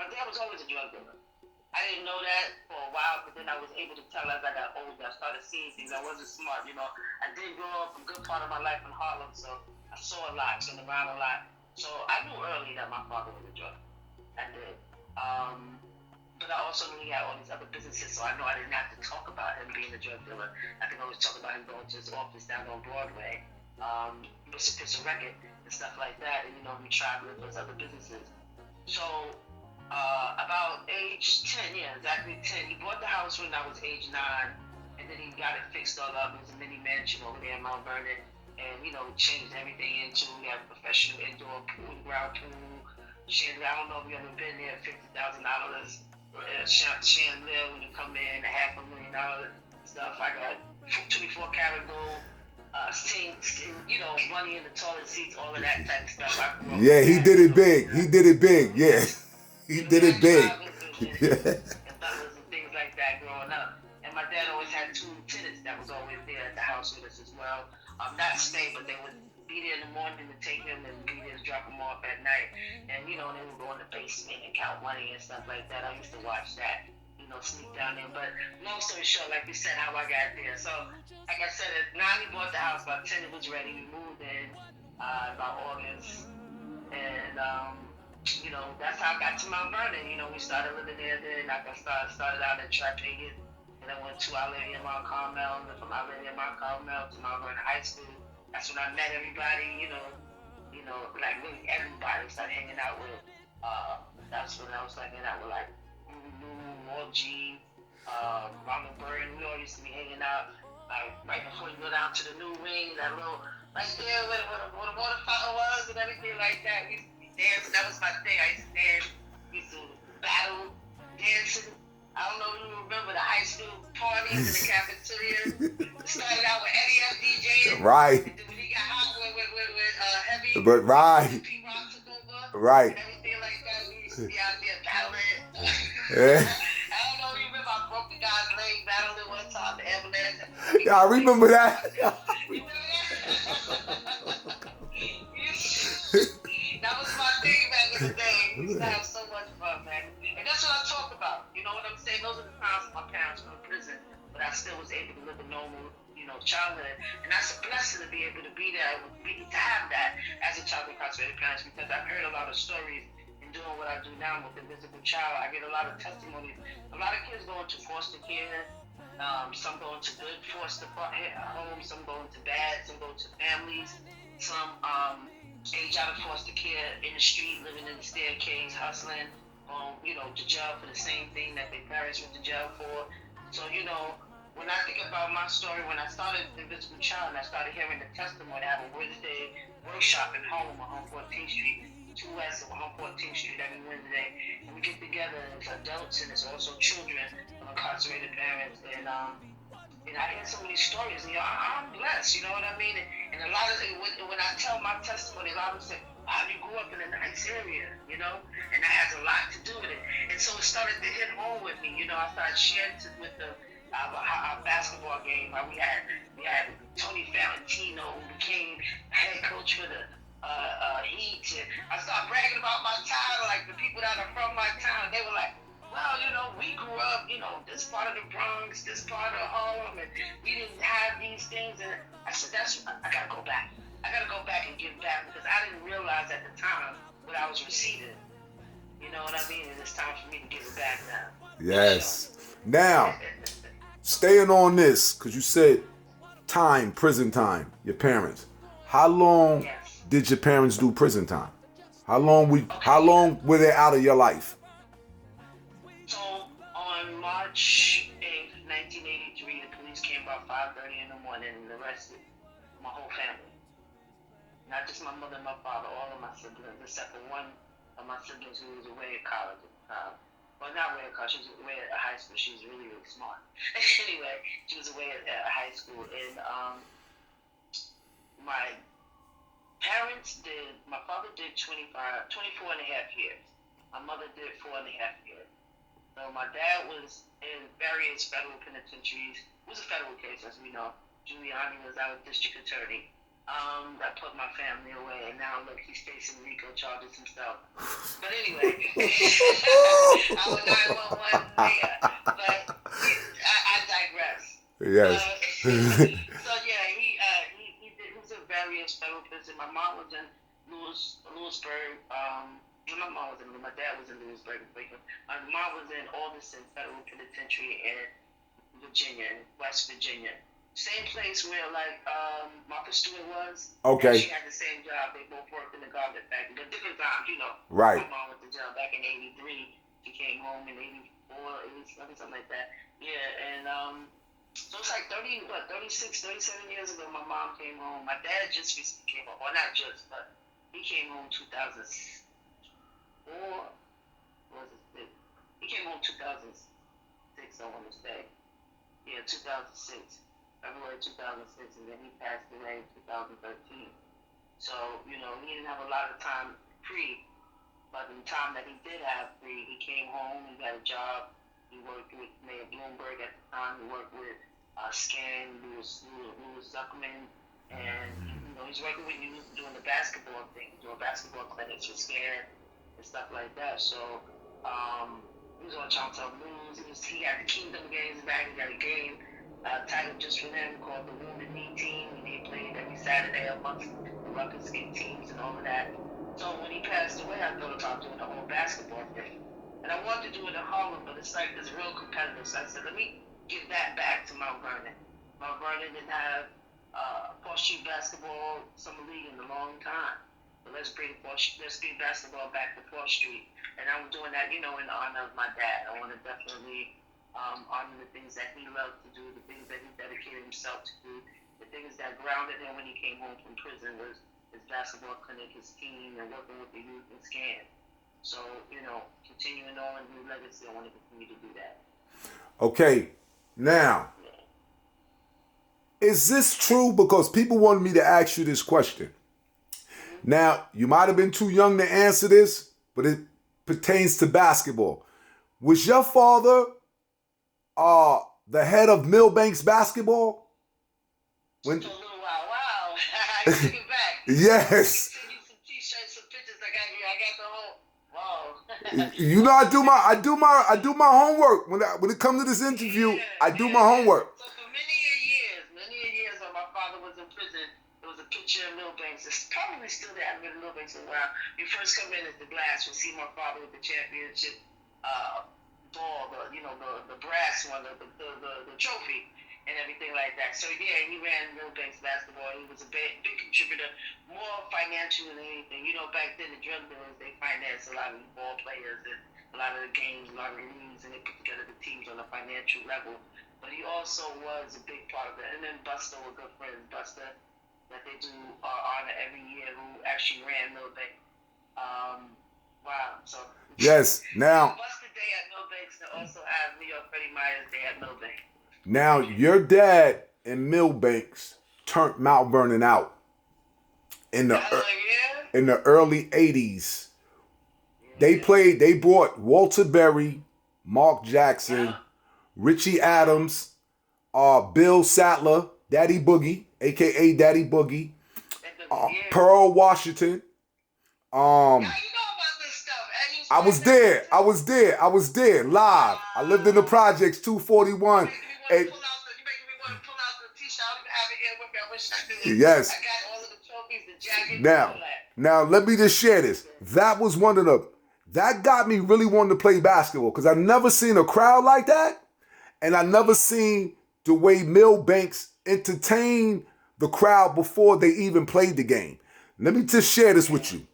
Speaker 3: my dad was always a drug dealer. I didn't know that for a while, but then I was able to tell as I got older. I started seeing things. I wasn't smart, I did grow up a good part of my life in Harlem, so I saw a lot, been around a lot. So I knew early that my father was a drug dealer. I did. But I also knew he had all these other businesses, so I know I didn't have to talk about him being a drug dealer. I could always talk about him going to his office down on Broadway, listen to a record and stuff like that, and we traveled with those other businesses. So about age 10, exactly 10, he bought the house when I was age 9, and then he got it fixed all up. It was a mini mansion over there in Mount Vernon, and changed everything into. We have a professional indoor pool, ground pool. I don't know if you ever been there. $50,000. Chandelier when you come in, $500,000 stuff. I got 24 karat gold sinks, and money in the toilet seats, all of that type of stuff.
Speaker 2: Yeah, he did it big. He did it big. Yeah, he did it big.
Speaker 3: And fellas and things like that growing up. And my dad always had 2 tenants that was always there at the house with us as well. Not stay, but they would be there in the morning to take him and be there to drop him off at night. And, they would go in the basement and count money and stuff like that. I used to watch that, sneak down there. But long story short, like you said, how I got there. So, like I said, at 9 he bought the house, by 10 it was ready. We moved in about August. And, that's how I got to Mount Vernon. We started living there then. Like I started out in Tripegan. And I went to Outlander Mount Carmel. And then from Outlander Mount Carmel to Mount Vernon High School. That's when I met everybody, like really everybody. Started hanging out with, that's when I was hanging out with like Lou, G, Ronald Burton. We all used to be hanging out like right before you go down to the new wing, that little, right there where the water fountain was and everything like that. We used to be dancing. That was my thing. I used to dance. We used to battle, dancing. I don't know if you remember the high school parties in the cafeteria. It started out with Eddie F. DJing.
Speaker 2: Right.
Speaker 3: And then when he got hot with Heavy.
Speaker 2: But right.
Speaker 3: P-Rock took over.
Speaker 2: Right.
Speaker 3: And everything like that. We used to be out there battling.
Speaker 2: Yeah.
Speaker 3: I don't know if you remember I broke the guy's leg battling one time, the ambulance.
Speaker 2: Yeah, I remember that.
Speaker 3: You remember that? That was my thing back in the day. We used to have so much fun, man. And that's what I talk about. You know what I'm saying? Those are the times my parents were in prison, but I still was able to live a normal, childhood. And that's a blessing to be able to be there, to have that as a child of incarcerated parents, because I've heard a lot of stories in doing what I do now with the Invisible Child. I get a lot of testimonies. A lot of kids going to foster care. Some going to good foster homes. Some going to bad. Some go to families. Some age out of foster care in the street, living in the staircase, hustling. To jail for the same thing that their parents went to jail for. So, when I think about my story, when I started Invisible Child and I started hearing the testimony, I have a Wednesday workshop in Harlem on 14th Street, 2S on 14th Street every Wednesday. And we get together as adults and it's also children of incarcerated parents. And And I hear so many stories, and I'm blessed, you know what I mean? And a lot of it, when I tell my testimony, a lot of them say, wow, you grew up in a nice area, you know? And that has a lot to do with it. And so it started to hit home with me, you know? I started sharing with our basketball game. We had Tony Valentino, who became head coach for the Heat. And I started bragging about my town, like the people that are from my town, they were like, well, you know, we grew up, you know, this part of the Bronx, this part of Harlem, and we didn't have these things. And I said, I gotta go back. I gotta go back and give back because I didn't realize at the time what I was receiving. You know what I mean? And it's time for me to give it back now.
Speaker 2: Yes. Now, staying on this, because you said prison time, your parents. How long
Speaker 3: Yes.
Speaker 2: did your parents do prison time? How long were they out of your life?
Speaker 3: So on March 8th, 1983, the police came about 5:30 in the morning and arrested my whole family. Not just my mother and my father, all of my siblings, except for one of my siblings who was away at college at the time. Well, not away at college, she was away at high school. She was really, really smart. Anyway, she was away at high school. And my my father did 24 and a half years. My mother did 4.5 years. So my dad was in various federal penitentiaries. It was a federal case, as we know. Giuliani was our district attorney. That put my family away, and now look, he's facing RICO charges himself. But anyway, our 911 there. But I digress.
Speaker 2: Yes.
Speaker 3: So yeah, he was in various federal prison. My mom was in Lewisburg. My dad was in Lewisburg. My mom was in Alderson Federal Penitentiary in Virginia, West Virginia. Same place where Martha Stewart was.
Speaker 2: Okay.
Speaker 3: She had the same job. They both worked in the garment factory, but different times, you know.
Speaker 2: Right.
Speaker 3: My mom went to jail back in '83. She came home in '84, '87, something like that. Yeah, and so it's like 36, 37 years ago. My mom came home. My dad just recently came home. Well, not just, but he came home 2004. Was it? He came home 2006. I want to say. Yeah, 2006. February 2006, and then he passed away in 2013. So, you know, he didn't have a lot of time free, but the time that he did have free, he came home, he got a job, he worked with Mayor Bloomberg at the time, he worked with Scan, Louis Zuckerman, and, you know, he's working with youth doing the basketball thing, doing basketball clinics with Scan and stuff like that. So, he was on Choctaw Blues, he had the Kingdom games back, he got a game title just for them called the Wounded Knee Team, and they played every Saturday amongst the Rucker Skate teams and all of that. So when he passed away, I thought about doing the whole basketball thing. And I wanted to do it in Harlem, but it's like it's real competitive. So I said, let me give that back to Mount Vernon. Mount Vernon didn't have Fourth Street basketball summer league in a long time. So let's bring basketball back to 4th Street. And I'm doing that, you know, in honor of my dad. I want to definitely honor the things that he loved to do, the things that he dedicated himself to do, the things that grounded him when he came home from prison was his basketball clinic, his team, and working with the youth and Scan. So, you know, continuing on his legacy, I want to continue to do that.
Speaker 2: Okay, now, is this true? Because people wanted me to ask you this question. Now, you might have been too young to answer this, but it pertains to basketball. Was your father the head of Millbanks basketball?
Speaker 3: When? For a little while. Wow. I took it back.
Speaker 2: Yes.
Speaker 3: Send you some t-shirts, some pictures I got here. I got the whole. Wow.
Speaker 2: You know, I do my homework. When it comes to this interview, I do my homework.
Speaker 3: So for many years when my father was in prison, there was a picture of Millbanks. It's probably still there. I haven't been to Millbanks in a while. You first come in at the glass, you'll see my father with the championship ball, the brass one, the trophy, and everything like that. So yeah, he ran Millbanks basketball. He was a big contributor, more financial than anything. You know, back then the drug dealers, they financed a lot of the ball players and a lot of the games, a lot of the leagues, and they put together the teams on a financial level. But he also was a big part of it. And then Buster, we're good friends, Buster, that they do honor every year, who actually ran Millbanks. Wow. So
Speaker 2: yes, now
Speaker 3: Buster Day at Millbanks, they also have New York Freddie Myers Day at Millbanks.
Speaker 2: Now, your dad and Milbanks turned Mount Vernon out in the early 80s. They brought Walter Berry, Mark Jackson, Richie Adams, Bill Sattler, Daddy Boogie, aka Daddy Boogie, Pearl Washington.
Speaker 3: How you know about this stuff?
Speaker 2: I was there live. I lived in the projects 241.
Speaker 3: You making me want to pull out the t-shirt. I don't even have it here with me. I wish I could.
Speaker 2: Yes.
Speaker 3: I got all of the trophies, the jacket, all that.
Speaker 2: Now let me just share this. That was one of the that got me really wanting to play basketball because I never seen a crowd like that, and I never seen the way Milbanks entertained the crowd before they even played the game. Let me just share this with you.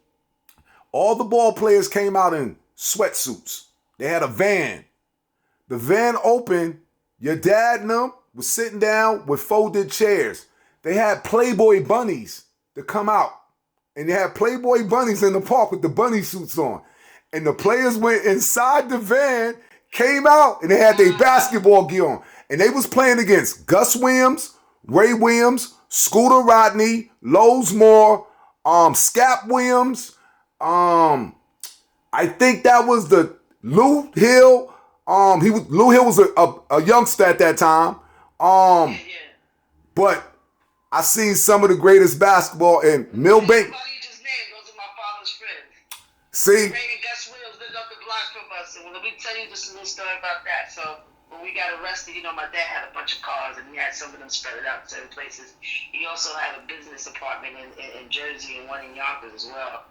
Speaker 2: All the ball players came out in sweatsuits. They had a van. The van opened. Your dad and them was sitting down with folded chairs. They had Playboy bunnies to come out. And they had Playboy bunnies in the park with the bunny suits on. And the players went inside the van, came out, and they had their basketball gear on. And they was playing against Gus Williams, Ray Williams, Scooter Rodney, Lowe's Moore, Scap Williams. I think that was the Lou Hill. Lou Hill was a youngster at that time. But I seen some of the greatest basketball in Milbank.
Speaker 3: Those are my father's friends.
Speaker 2: See?
Speaker 3: Ray and Gus Williams lived up the block from us. And let me tell you just a little story about that. So when we got arrested, my dad had a bunch of cars and he had some of them spread out to certain places. He also had a business apartment in Jersey and one in Yonkers as well.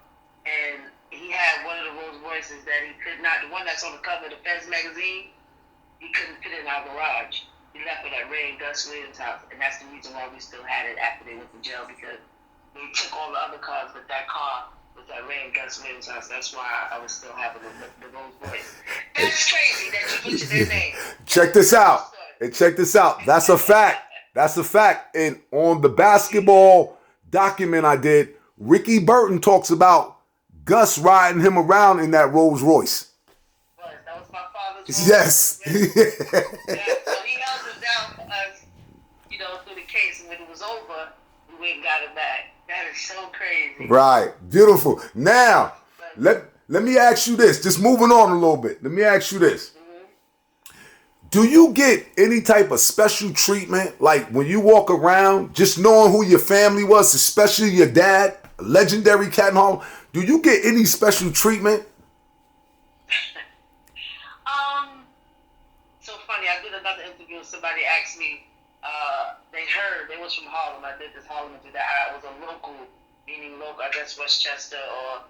Speaker 3: And he had one of the Rolls Royces that he could not, the one that's on the cover of the Feds magazine, he couldn't fit in our garage. He left it at Ray and Gus Williams' house, and that's the reason why we still had it after they went to jail, because they took all the other cars, but that car was at Ray and Gus Williams' house. That's why I was still having the Rolls Royce. That's crazy that you mentioned their name.
Speaker 2: Check this out. And check this out. That's a fact. That's a fact. And on the basketball document I did, Ricky Burton talks about Gus riding him around in that Rolls Royce.
Speaker 3: That was my father's.
Speaker 2: Yes.
Speaker 3: So he held it down for us, through the case, and when it was over, we went and got it back. That is so crazy.
Speaker 2: Right. Beautiful. Now, let me ask you this. Just moving on a little bit. Let me ask you this. Do you get any type of special treatment, like when you walk around, just knowing who your family was, especially your dad, a legendary cat in Harlem? Do you get any special treatment?
Speaker 3: So funny. I did another interview and somebody asked me, they was from Harlem. I did this Harlem interview that I was a local, meaning local, I guess Westchester or,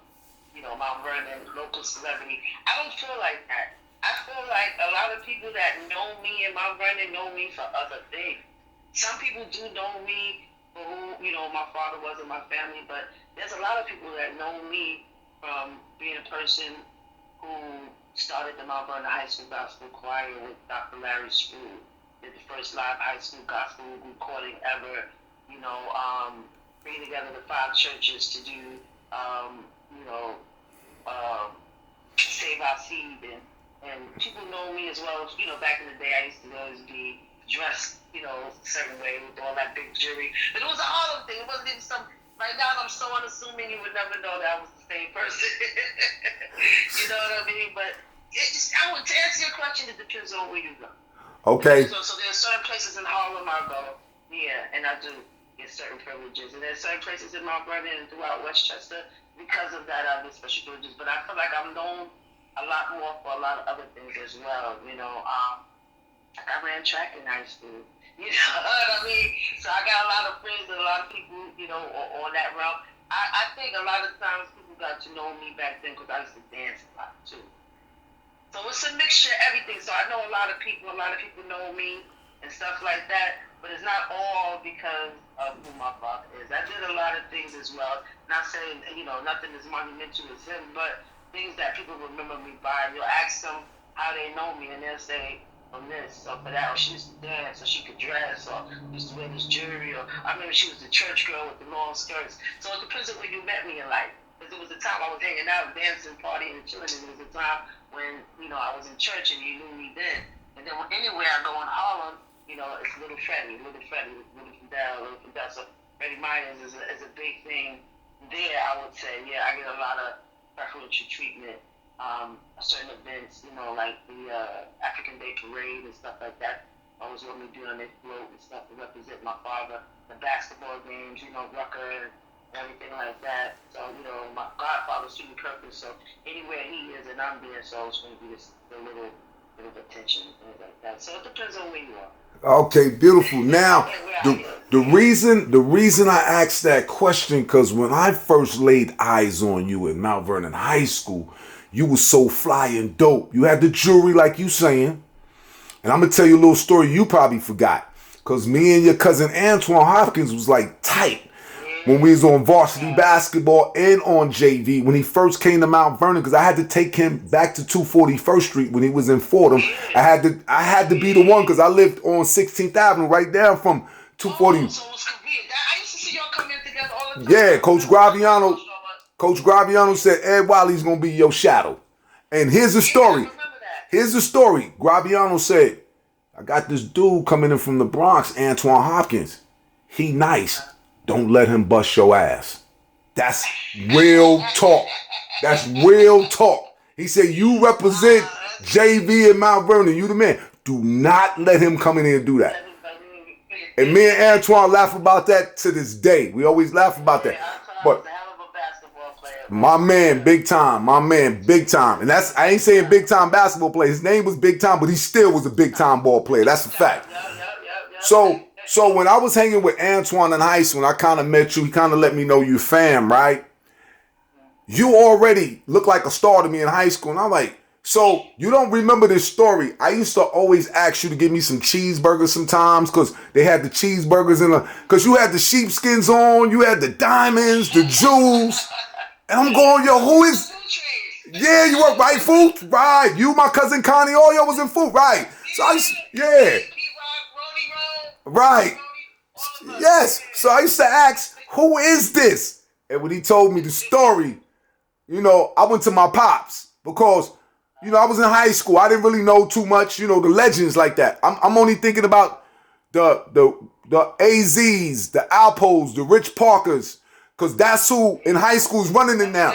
Speaker 3: Mount Vernon, local celebrity. I don't feel like that. I feel like a lot of people that know me in Mount Vernon know me for other things. Some people do know me for who, my father was in my family, but there's a lot of people that know me from being a person who started the Mount Vernon High School Gospel Choir with Dr. Larry Sproul. Did the first live high school gospel recording ever, bringing together the 5 churches to do, Save Our Seed. And people know me as well. Back in the day, I used to always be dressed, a certain way with all that big jewelry. But it was a Harlem thing. It wasn't even some. Right now, I'm so unassuming you would never know that I was the same person. You know what I mean? But to answer your question, it depends on where you go.
Speaker 2: Okay.
Speaker 3: So there are certain places in Harlem I go, and I do get certain privileges. And there's certain places in Mount Vernon and throughout Westchester because of that I get special privileges. But I feel like I'm known a lot more for a lot of other things as well. Like I ran track in high school. You know what I mean? So I got a lot of friends and a lot of people, on that realm. I think a lot of times people got to know me back then because I used to dance a lot too. So it's a mixture of everything. So I know a lot of people know me and stuff like that, but it's not all because of who my father is. I did a lot of things as well. Not saying, nothing as monumental as him, but things that people remember me by. You'll ask them how they know me, and they'll say, from this or for that, or she used to dance, or she could dress, or used to wear this jewelry, or I remember she was the church girl with the long skirts. So it depends on when you met me in life. Because it was a time I was hanging out, dancing, partying, and chilling, and it was a time when, I was in church and you knew me then. And then anywhere I go in Harlem, it's Little Fredell. So Freddie Myers is a big thing there, I would say. Yeah, I get a lot of preferential treatment. Certain events, like the African Day Parade and stuff like that. Always want me to do on their float and stuff to represent my father. The basketball games, Rucker and everything like that. So, my godfather's Stephen Kirkland, so anywhere he is and I'm there, so it's going to be a little bit of attention and things like that. So it depends on where you are.
Speaker 2: Okay, beautiful. Now, the reason I asked that question, because when I first laid eyes on you in Mount Vernon High School, you was so fly and dope. You had the jewelry like you saying. And I'm going to tell you a little story you probably forgot. Because me and your cousin Antoine Hopkins was like tight when we was on varsity basketball and on JV. When he first came to Mount Vernon, because I had to take him back to 241st Street when he was in Fordham. I had to be the one because I lived on 16th Avenue right down from 240.
Speaker 3: So it was convenient. I used to see y'all come in together all the time.
Speaker 2: Yeah, Coach Graviano said Ed Wiley's going to be your shadow. And here's the story. Here's the story. Graviano said, I got this dude coming in from the Bronx, Antoine Hopkins. He nice. Don't let him bust your ass. That's real talk. That's real talk. He said, you represent JV and Mount Vernon. You the man. Do not let him come in here and do that. And me and Antoine laugh about that to this day. We always laugh about that. But my man, big time. And that's, I ain't saying big time basketball player. His name was big time, but he still was a big time ball player. That's a fact. So when I was hanging with Antoine in high school, and I kind of met you, he kind of let me know you fam, right? You already look like a star to me in high school. And I'm like, so you don't remember this story. I used to always ask you to give me some cheeseburgers sometimes because they had the cheeseburgers because you had the sheepskins on, you had the diamonds, the jewels. And I'm going, yo, who is? Yeah, you work right, food, right? You, my cousin Connie, all y'all was in food, right? So right. Yes. So I used to ask, who is this? And when he told me the story, I went to my pops because, I was in high school. I didn't really know too much, the legends like that. I'm only thinking about the AZs, the Alpos, the Rich Parkers. Because that's who in high school is running it now.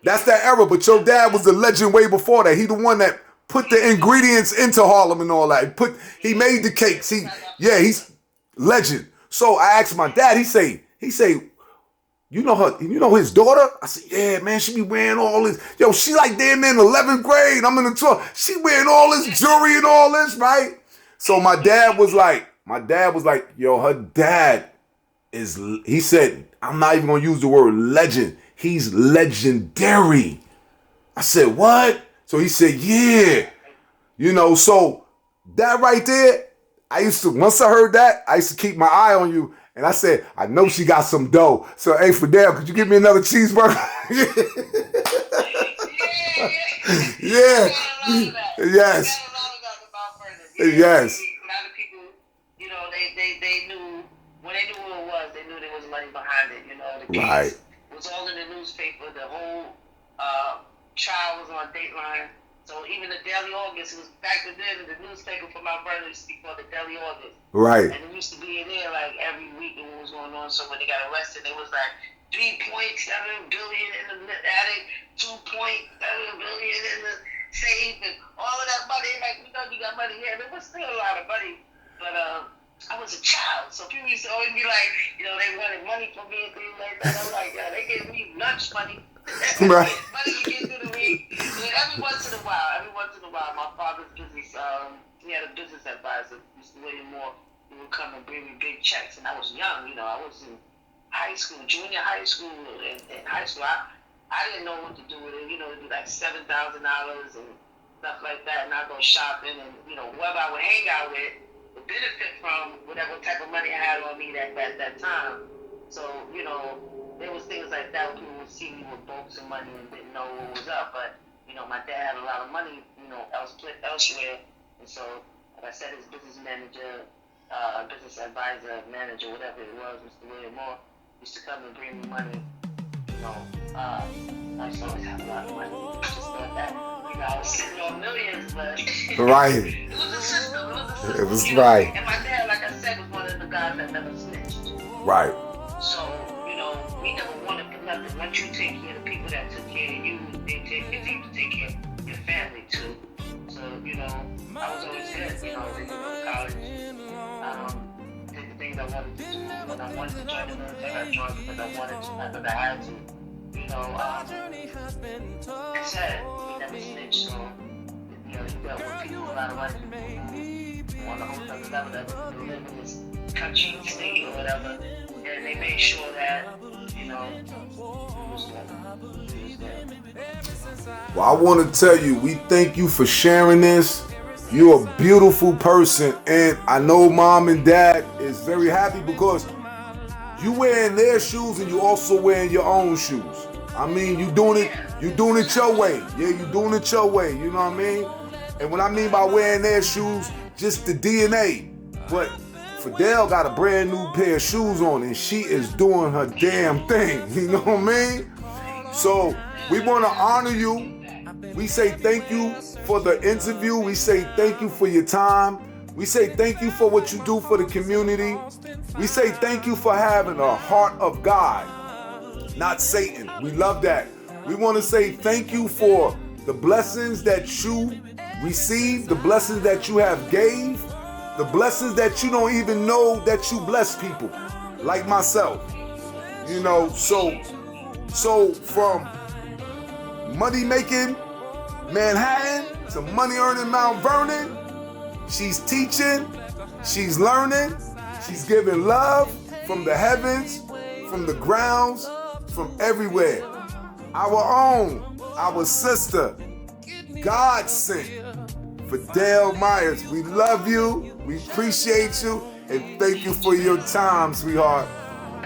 Speaker 2: That's that era. But your dad was the legend way before that. He the one that put the ingredients into Harlem and all that. He made the cakes. He's legend. So I asked my dad, he say, you know her, his daughter? I said, yeah, man, she be wearing all this. Yo, she like damn in 11th grade. I'm in the 12th. She wearing all this jewelry and all this, right? So my dad was like, yo, her dad he said, I'm not even going to use the word legend. He's legendary. I said, what? So he said, yeah. So that right there, once I heard that, I used to keep my eye on you. And I said, I know she got some dough. So, hey, Fredell, could you give me another cheeseburger? Yeah. Yes. Yes.
Speaker 3: A lot of people, they knew, when they knew who it was, they knew there was money behind it. The case
Speaker 2: right.
Speaker 3: was all in the newspaper. The whole trial was on Dateline. So even the Daily August, it was back then, the newspaper for Mount Vernon used to be called the Daily August.
Speaker 2: Right.
Speaker 3: And it used to be in there like every week and what was going on. So when they got arrested, it was like $3.7 billion in the attic, $2.7 billion in the safe, and all of that money. Like, we know you got money here. There was still a lot of money. But I was a child, so people used to always be like, they wanted money from me and things like that. I'm like, yeah, they gave me lunch money.
Speaker 2: Right.
Speaker 3: Money you get through the week. And every once in a while, my father's business, he had a business advisor, Mr. William Moore. He would come and bring me big checks, and I was young. I was in high school, junior high school, and high school. I didn't know what to do with it. It'd be like $7,000 and stuff like that, and I'd go shopping, and whoever I would hang out with would benefit from whatever type of money I had on me at that time. So there was things like that where people would see me with bolts of money and didn't know what was up. But my dad had a lot of money, elsewhere, and so like I said, his business manager, business advisor, manager, whatever it was, Mr. William Moore, used to come and bring me money. I used to always have a lot of money. Just like that. You know, I was sitting on millions, but
Speaker 2: Right.
Speaker 3: it was a system.
Speaker 2: It was
Speaker 3: you know?
Speaker 2: right.
Speaker 3: And my dad, like I said, was one of the guys that never snitched.
Speaker 2: Right.
Speaker 3: So, you know, we never wanted for nothing. Once you take care of the people that took care of you, they continue to take care of your family too. So, you know, I was always good. You know, I went to college, did the things I wanted to do. When I wanted to join the military, I joined because I wanted to, not because I had to. You know, it's sad. We never snitched, so, you know, you got with people, a lot of white people on the whole other level that live in this country, state, or whatever. And they made sure that, you know, it was good.
Speaker 2: Well, I want to tell you, we thank you for sharing this. You're a beautiful person, and I know mom and dad is very happy because you wearing their shoes and you also wearing your own shoes. I mean, you doing it your way. Yeah, you doing it your way. You know what I mean? And what I mean by wearing their shoes, just the DNA. But Fredell got a brand new pair of shoes on and she is doing her damn thing. You know what I mean? So we want to honor you. We say thank you for the interview. We say thank you for your time. We say thank you for what you do for the community. We say thank you for having a heart of God, not Satan. We love that. We want to say thank you for the blessings that you received, the blessings that you have gave, the blessings that you don't even know that you bless people, like myself. You know, so from money making Manhattan to money earning Mount Vernon, she's teaching, she's learning, she's giving love from the heavens, from the grounds, from everywhere. Our own, our sister, God sent, Fredell Myers. We love you, we appreciate you, and thank you for your time, sweetheart.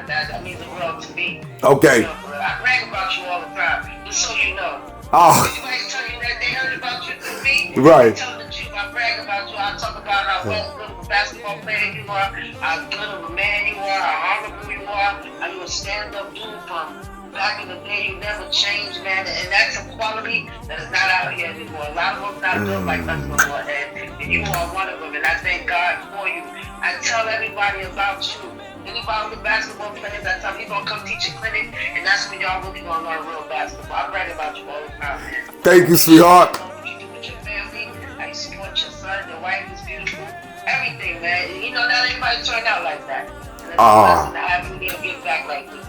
Speaker 3: That means the world to me.
Speaker 2: Okay.
Speaker 3: I brag about you all the time, just so you know.
Speaker 2: Oh.
Speaker 3: Anybody tell you that they heard about you through me?
Speaker 2: Right.
Speaker 3: I tell the truth. I brag about you. I talk about how well good of a basketball player you are, how good of a man you are, how honorable you are, how you a stand-up dude from back in the day. You never changed, man. And that's a quality that is not out here anymore. A lot of them not built like us no more. And you are one of them. And I thank God for you. I tell everybody about you. Anybody with basketball players, I tell them, you're going to come teach a clinic, and that's when y'all really going to learn real basketball. I brag about you all the time, man.
Speaker 2: Thank you, sweetheart.
Speaker 3: What you do with your family, how you support your son, your wife is beautiful, everything, man. You know, not everybody turned out like that. And it's a blessing to have you there give back like this.